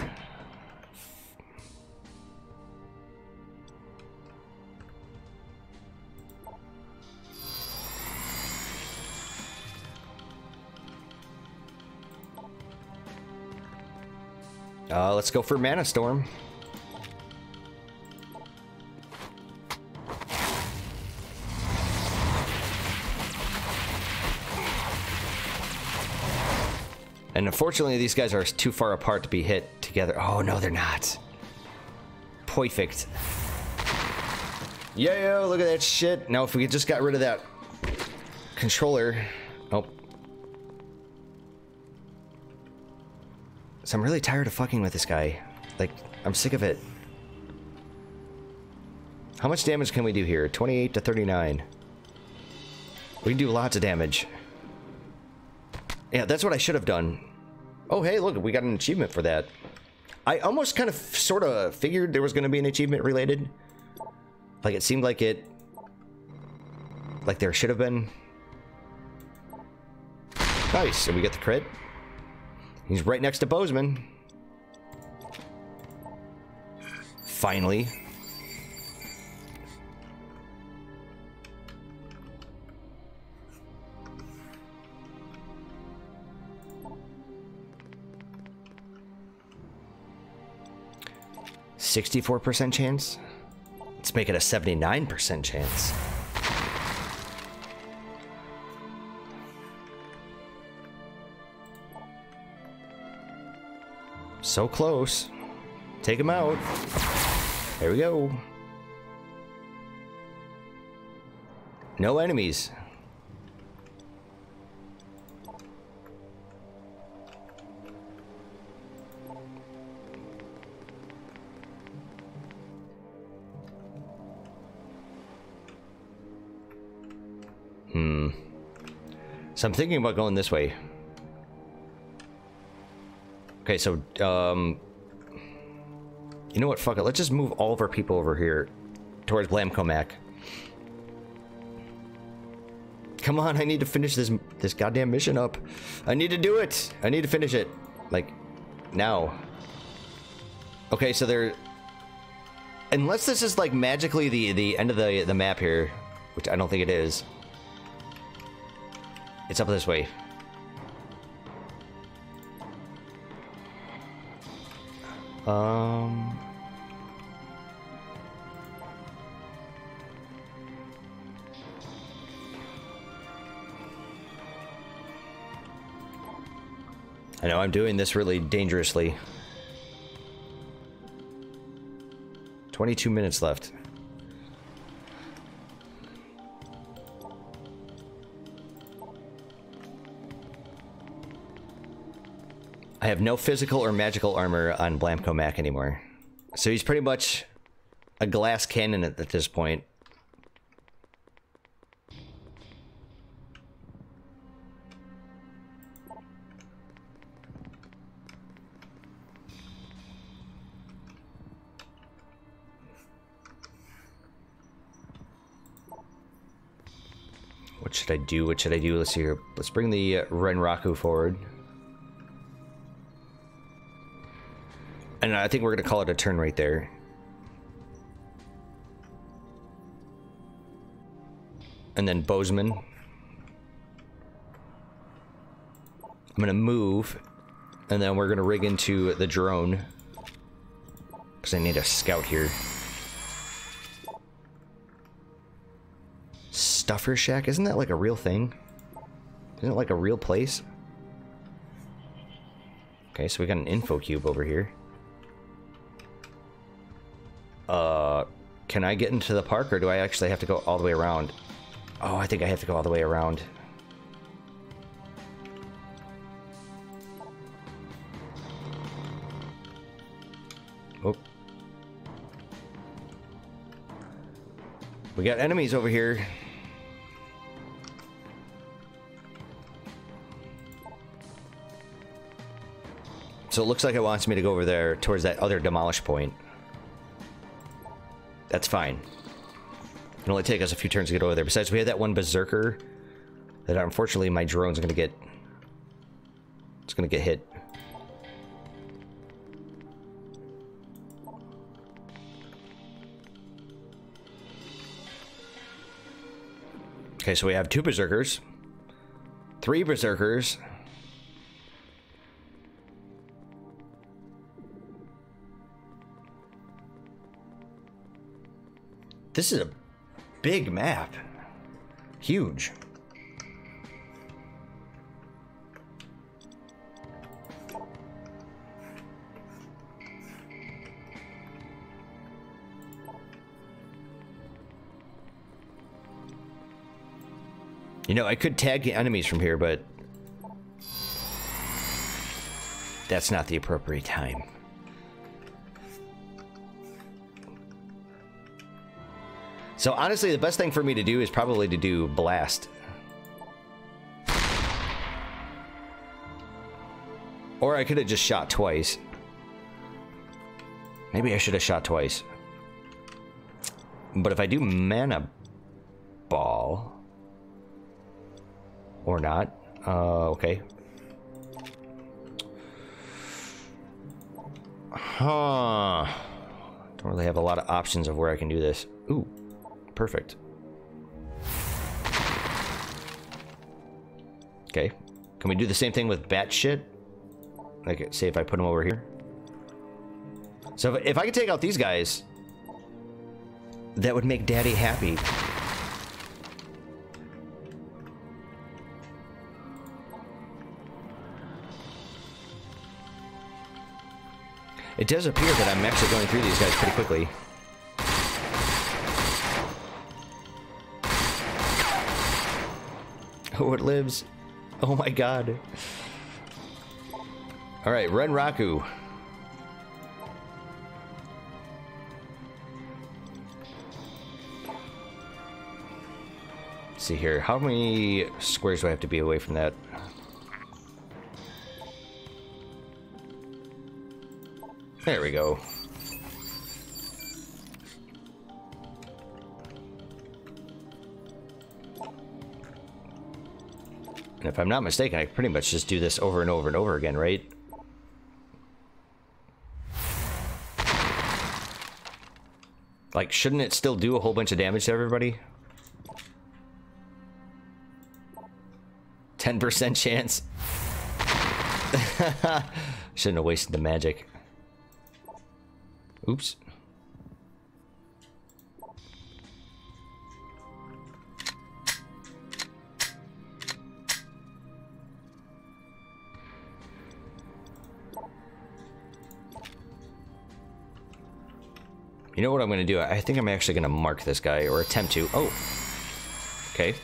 Speaker 1: Let's go for Mana Storm. And unfortunately, these guys are too far apart to be hit together. Oh, no, they're not. Perfect. Yeah, look at that shit. Now, if we just got rid of that controller. Oh. So I'm really tired of fucking with this guy. Like, I'm sick of it. How much damage can we do here? 28 to 39. We can do lots of damage. Yeah, that's what I should have done. Oh, hey, look, we got an achievement for that. I almost kind of sort of figured there was going to be an achievement related. Like, it seemed like it... Like there should have been. Nice, so we get the crit. He's right next to Bozeman. Finally. $64% chance? Let's make it a 79% chance. So close. Take him out. There we go. No enemies. So I'm thinking about going this way. Okay, so, you know what, fuck it. Let's just move all of our people over here towards Blamcomac. Come on, I need to finish this goddamn mission up. I need to do it. I need to finish it. Like, now. Okay, so there... Unless this is, like, magically the end of the map here, which I don't think it is. It's up this way. I know I'm doing this really dangerously. 22 minutes left. I have no physical or magical armor on Blamcomac anymore. So he's pretty much a glass cannon at this point. What should I do? What should I do? Let's see here. Let's bring the Renraku forward. And I think we're going to call it a turn right there. And then Bozeman. I'm going to move. And then we're going to rig into the drone. Because I need a scout here. Stuffer Shack? Isn't that like a real thing? Isn't it like a real place? Okay, so we got an info cube over here. Can I get into the park, or do I actually have to go all the way around? Oh, I think I have to go all the way around. Oh. We got enemies over here. So it looks like it wants me to go over there towards that other demolish point. That's fine. It'll only take us a few turns to get over there. Besides, we have that one berserker that unfortunately my drone's gonna get... It's gonna get hit. Okay, so we have 2 berserkers. 3 berserkers. This is a big map. Huge. You know, I could tag the enemies from here, but that's not the appropriate time. So honestly, the best thing for me to do is probably to do blast. Or I could have just shot twice. Maybe I should have shot twice. But if I do mana ball... Or not. Okay. Huh. Don't really have a lot of options of where I can do this. Ooh. Perfect. Okay. Can we do the same thing with bat shit? Like, say if I put them over here. So if I could take out these guys, that would make Daddy happy. It does appear that I'm actually going through these guys pretty quickly. Oh, it lives. Oh my god. Alright, Ren Raku. Let's see here. How many squares do I have to be away from that? There we go. And if I'm not mistaken, I pretty much just do this over and over and over again, right? Like, shouldn't it still do a whole bunch of damage to everybody? 10% chance. Shouldn't have wasted the magic. Oops. You know what I'm going to do? I think I'm actually going to mark this guy, or attempt to. Oh. Okay.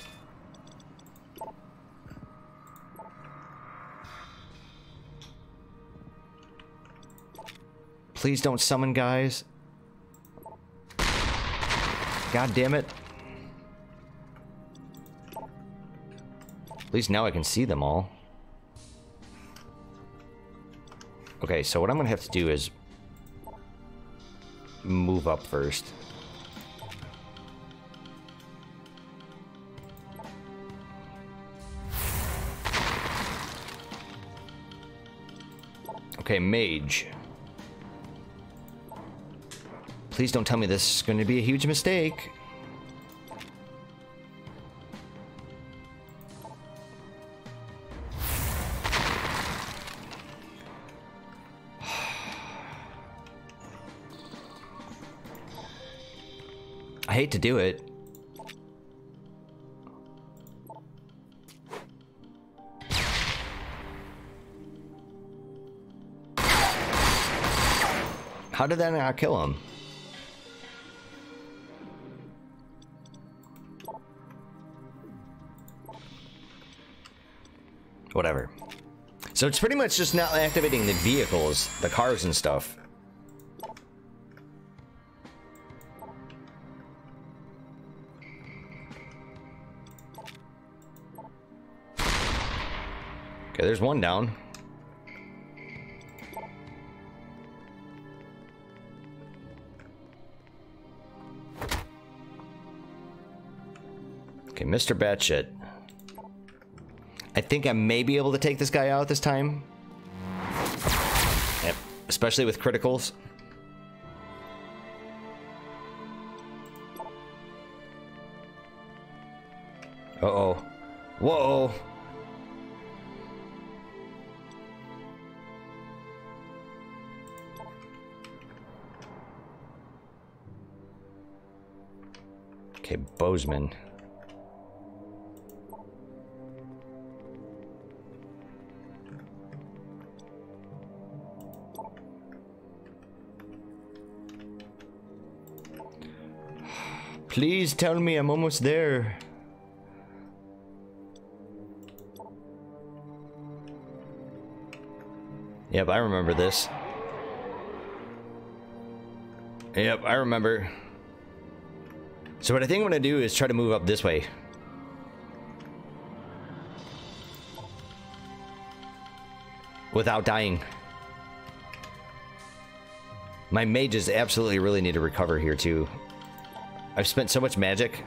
Speaker 1: Please don't summon guys. God damn it. At least now I can see them all. Okay, so what I'm gonna have to do is move up first. Okay, mage. Please don't tell me this is going to be a huge mistake. I hate to do it. How did that not kill him? Whatever. So it's pretty much just not activating the vehicles, the cars and stuff. Okay, there's one down. Okay, Mr. Batshit. I think I may be able to take this guy out this time. Yep, especially with criticals. Uh-oh. Whoa! Okay, Bozeman. Please tell me I'm almost there. Yep, I remember this. Yep, I remember. So what I think I'm gonna do is try to move up this way. Without dying. My mages absolutely really need to recover here too. I've spent so much magic.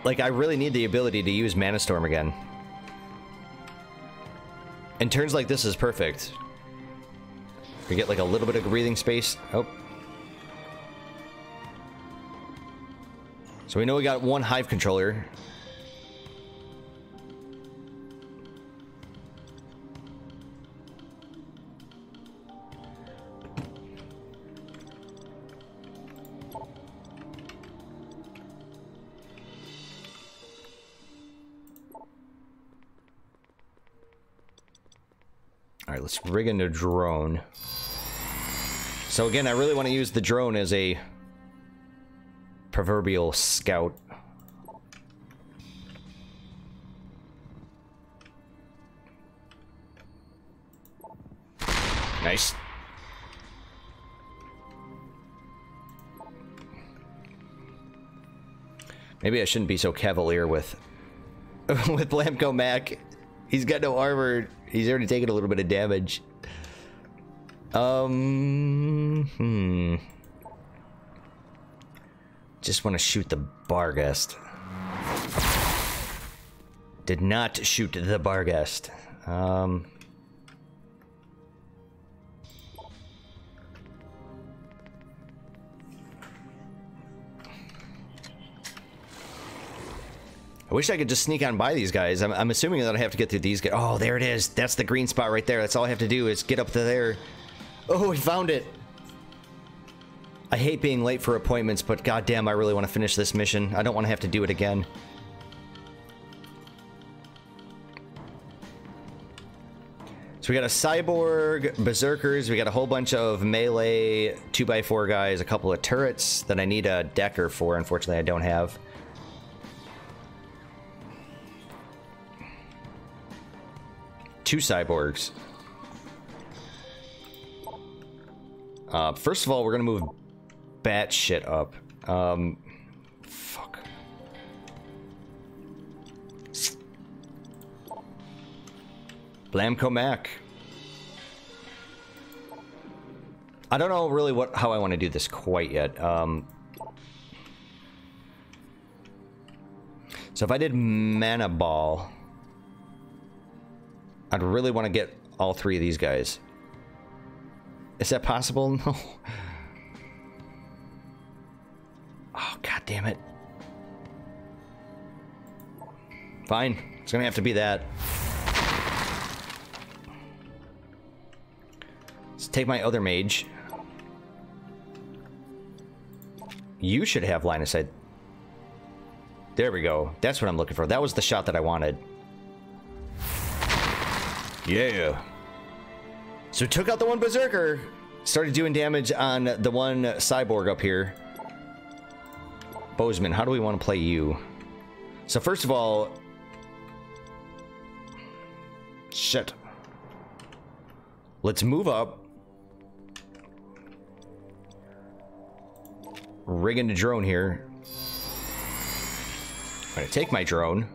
Speaker 1: Like, I really need the ability to use Mana Storm again. And turns like this is perfect. We get like a little bit of breathing space. Oh. So we know we got one hive controller. Alright, let's rig in a drone. So again, I really want to use the drone as a proverbial scout. Nice. Maybe I shouldn't be so cavalier with with Blamco Mac. He's got no armor. He's already taken a little bit of damage. Just want to shoot the Barghest. Did not shoot the Barghest. I wish I could just sneak on by these guys. I'm assuming that I have to get through these guys. Oh, there it is. That's the green spot right there. That's all I have to do is get up to there. Oh, we found it. I hate being late for appointments, but goddamn, I really want to finish this mission. I don't want to have to do it again. So we got a cyborg, berserkers, we got a whole bunch of melee 2x4 guys, a couple of turrets that I need a decker for. Unfortunately, I don't have. Two cyborgs. First of all, we're gonna move bat shit up. Fuck. Blamco Mac. I don't know really how I want to do this quite yet. So if I did Mana Ball, I'd really want to get all three of these guys. Is that possible? No. Oh, god damn it. Fine. It's gonna have to be that. Let's take my other mage. You should have line of sight. There we go. That's what I'm looking for. That was the shot that I wanted. Yeah. So took out the one berserker. Started doing damage on the one cyborg up here. Bozeman, how do we want to play you? So first of all... Shit. Let's move up. Rig in the drone here. I'm going to take my drone.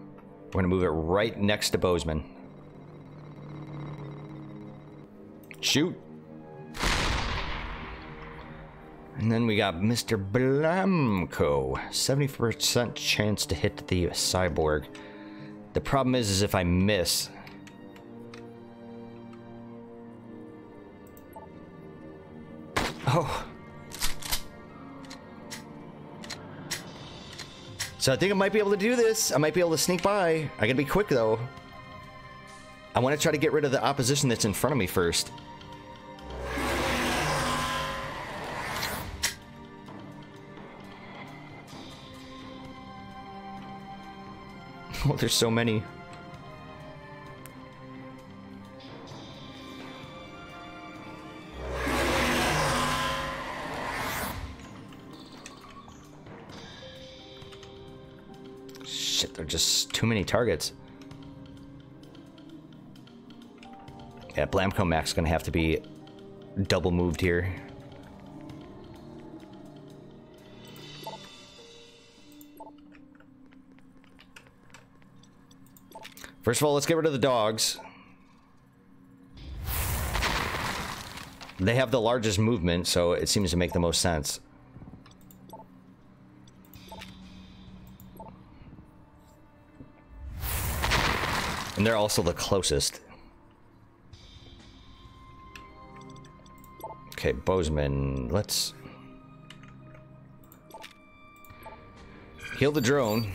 Speaker 1: We're going to move it right next to Bozeman. Shoot. And then we got Mr. Blamco. 70% chance to hit the cyborg. The problem is if I miss... Oh. So I think I might be able to do this. I might be able to sneak by. I gotta be quick though. I want to try to get rid of the opposition that's in front of me first. Oh, there's so many. Shit, there are just too many targets. Yeah, Blamco Mac's gonna have to be double moved here. First of all, let's get rid of the dogs. They have the largest movement, so it seems to make the most sense. And they're also the closest. Okay, Bozeman, let's heal the drone.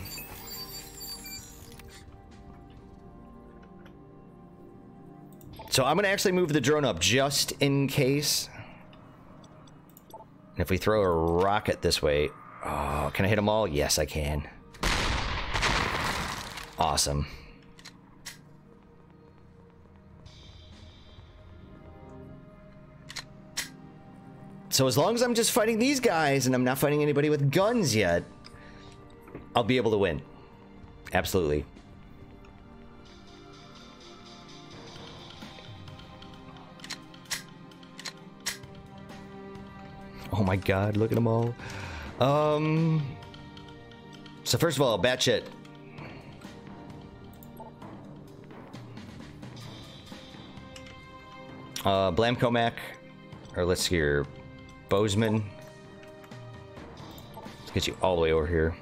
Speaker 1: So I'm gonna actually move the drone up just in case. And if we throw a rocket this way, oh, can I hit them all? Yes, I can. Awesome. So as long as I'm just fighting these guys and I'm not fighting anybody with guns yet, I'll be able to win. Absolutely. Oh my god, look at them all. So first of all, batshit. Blamco or let's see here, Bozeman. Let's get you all the way over here.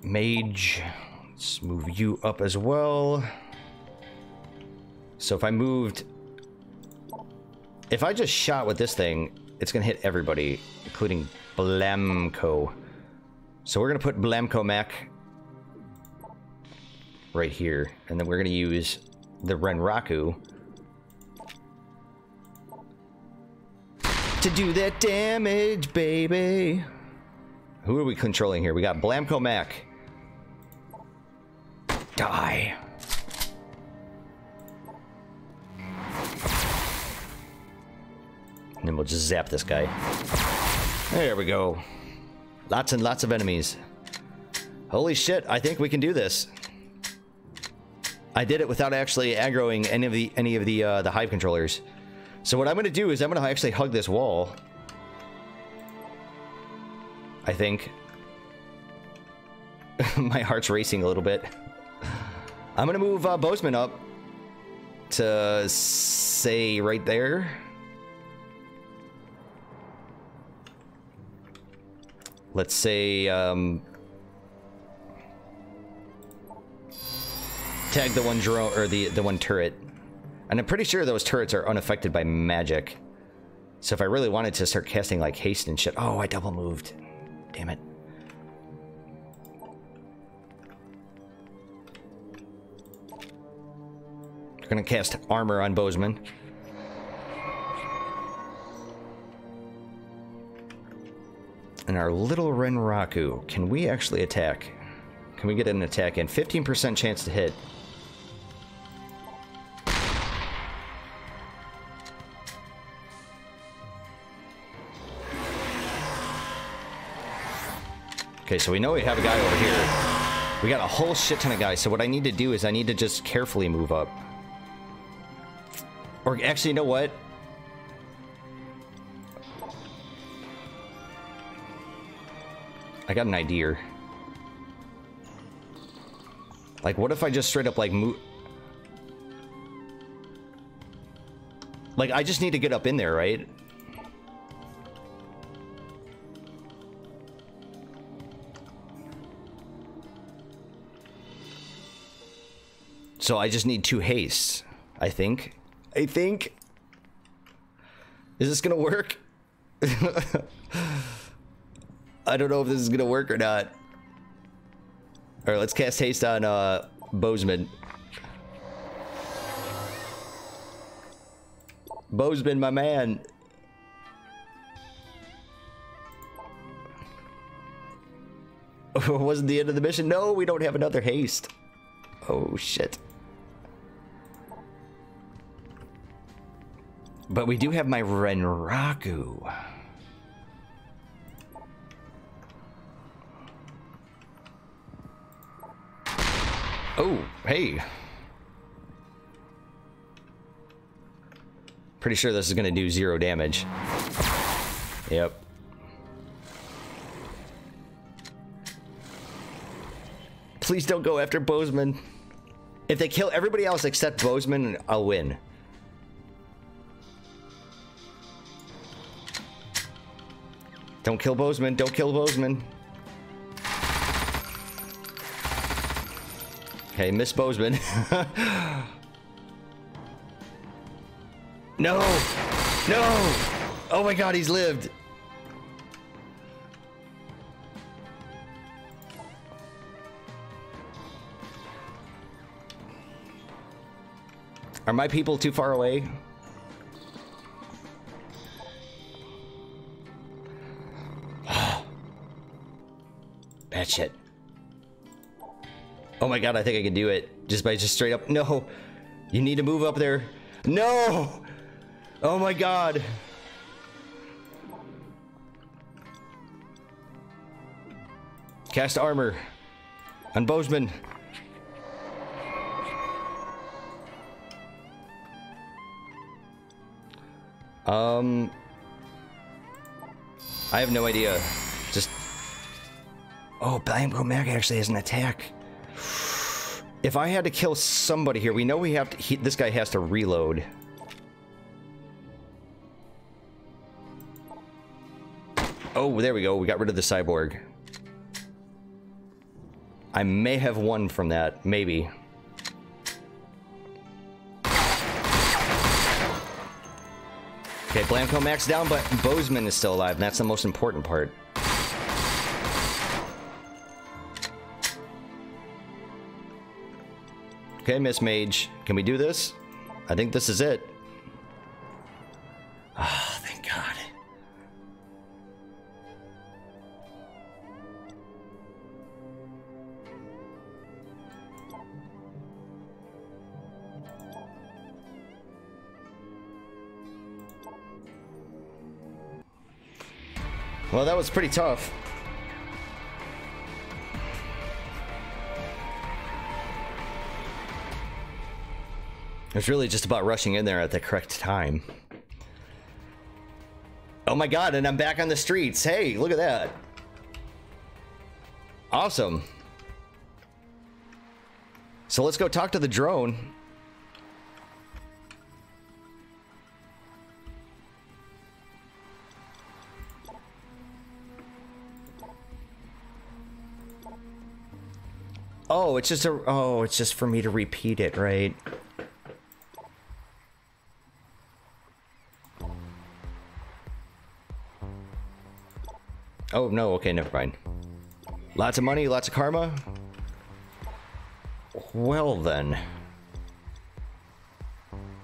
Speaker 1: Mage. Let's move you up as well. So if I moved... If I just shot with this thing, it's going to hit everybody, including Blamco. So we're going to put Blamco Mac right here. And then we're going to use the Renraku to do that damage, baby. Who are we controlling here? We got Blamco Mac. Die. And then we'll just zap this guy. There we go. Lots and lots of enemies. Holy shit, I think we can do this. I did it without actually aggroing any of the hive controllers. So what I'm gonna do is I'm gonna actually hug this wall. I think. My heart's racing a little bit. I'm gonna move Bozeman up to say right there. Let's say tag the one drone or the one turret, and I'm pretty sure those turrets are unaffected by magic. So if I really wanted to start casting like haste and shit, oh, I double moved. Damn it. Gonna cast armor on Bozeman. And our little Renraku, can we actually attack? Can we get an attack in? 15% chance to hit. Okay, so we know we have a guy over here. We got a whole shit ton of guys, so what I need to do is I need to just carefully move up. Or actually, you know what? I got an idea. Like, what if I just straight up, like, move... Like, I just need to get up in there, right? So I just need 2 hastes, I think. I think. Is this gonna work? I don't know if this is gonna work or not. Alright, let's cast haste on Bozeman. Bozeman, my man. Wasn't the end of the mission? No, we don't have another haste. Oh shit. But we do have my Renraku. Oh, hey. Pretty sure this is gonna do 0 damage. Yep. Please don't go after Bozeman. If they kill everybody else except Bozeman, I'll win. Don't kill Bozeman. Don't kill Bozeman. Okay, miss Bozeman. No! No! Oh my god, he's lived. Are my people too far away? Bad shit. Oh my god, I think I can do it. Just by straight up. No! You need to move up there. No! Oh my god. Cast armor on Bozeman. I have no idea. Just... Oh, Blanco Mac actually has an attack. If I had to kill somebody here, we know we have to... this guy has to reload. Oh, there we go. We got rid of the cyborg. I may have won from that. Maybe. Okay, Blanco Mac's down, but Bozeman is still alive, and that's the most important part. Okay, Miss Mage. Can we do this? I think this is it. Ah, oh, thank God. Well, that was pretty tough. It was really just about rushing in there at the correct time. Oh my god, and I'm back on the streets. Hey, look at that. Awesome. So let's go talk to the drone. Oh, it's just a... Oh, it's just for me to repeat it, right? Oh, no. Okay, never mind. Lots of money, lots of karma. Well, then.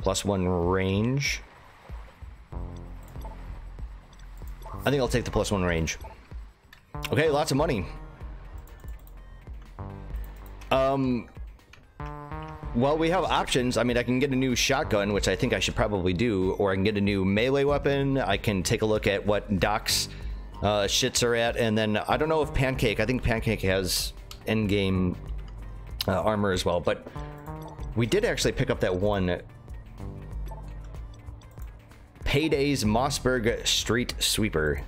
Speaker 1: +1 range. I think I'll take the +1 range. Okay, lots of money. Well, we have options. I mean, I can get a new shotgun, which I think I should probably do, or I can get a new melee weapon. I can take a look at what Doc's shits are at, and then I don't know if Pancake... I think Pancake has in-game armor as well, but we did actually pick up that one Payday's Mossberg Street Sweeper.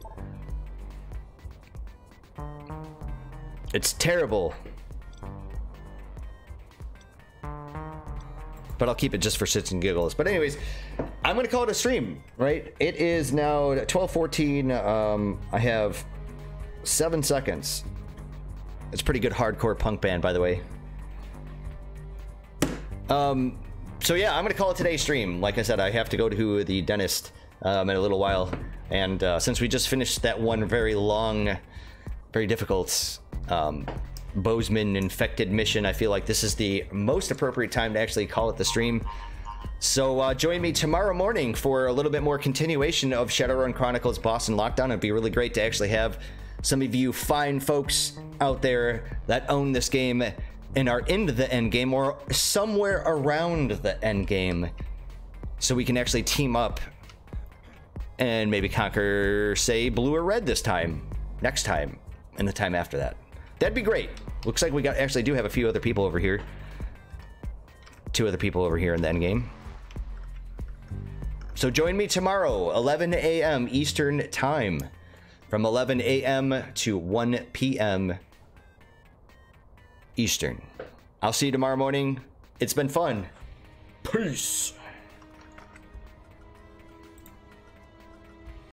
Speaker 1: It's terrible, but I'll keep it just for shits and giggles. But anyways, I'm gonna call it a stream, right? It is now 12:14. I have 7 seconds. It's a pretty good hardcore punk band, by the way. So yeah, I'm gonna call it today's stream. Like I said, I have to go to the dentist in a little while, and since we just finished that one very long, very difficult Bozeman infected mission, I feel like this is the most appropriate time to actually call it the stream. So join me tomorrow morning for a little bit more continuation of Shadowrun Chronicles Boston Lockdown. It'd be really great to actually have some of you fine folks out there that own this game and are into the end game or somewhere around the end game, so we can actually team up and maybe conquer, say, blue or red this time, next time, and the time after that. That'd be great. Looks like we actually do have a few other people over here. 2 other people over here in the end game. So join me tomorrow, 11 a.m. Eastern Time, from 11 a.m. to 1 p.m. Eastern. I'll see you tomorrow morning. It's been fun. Peace.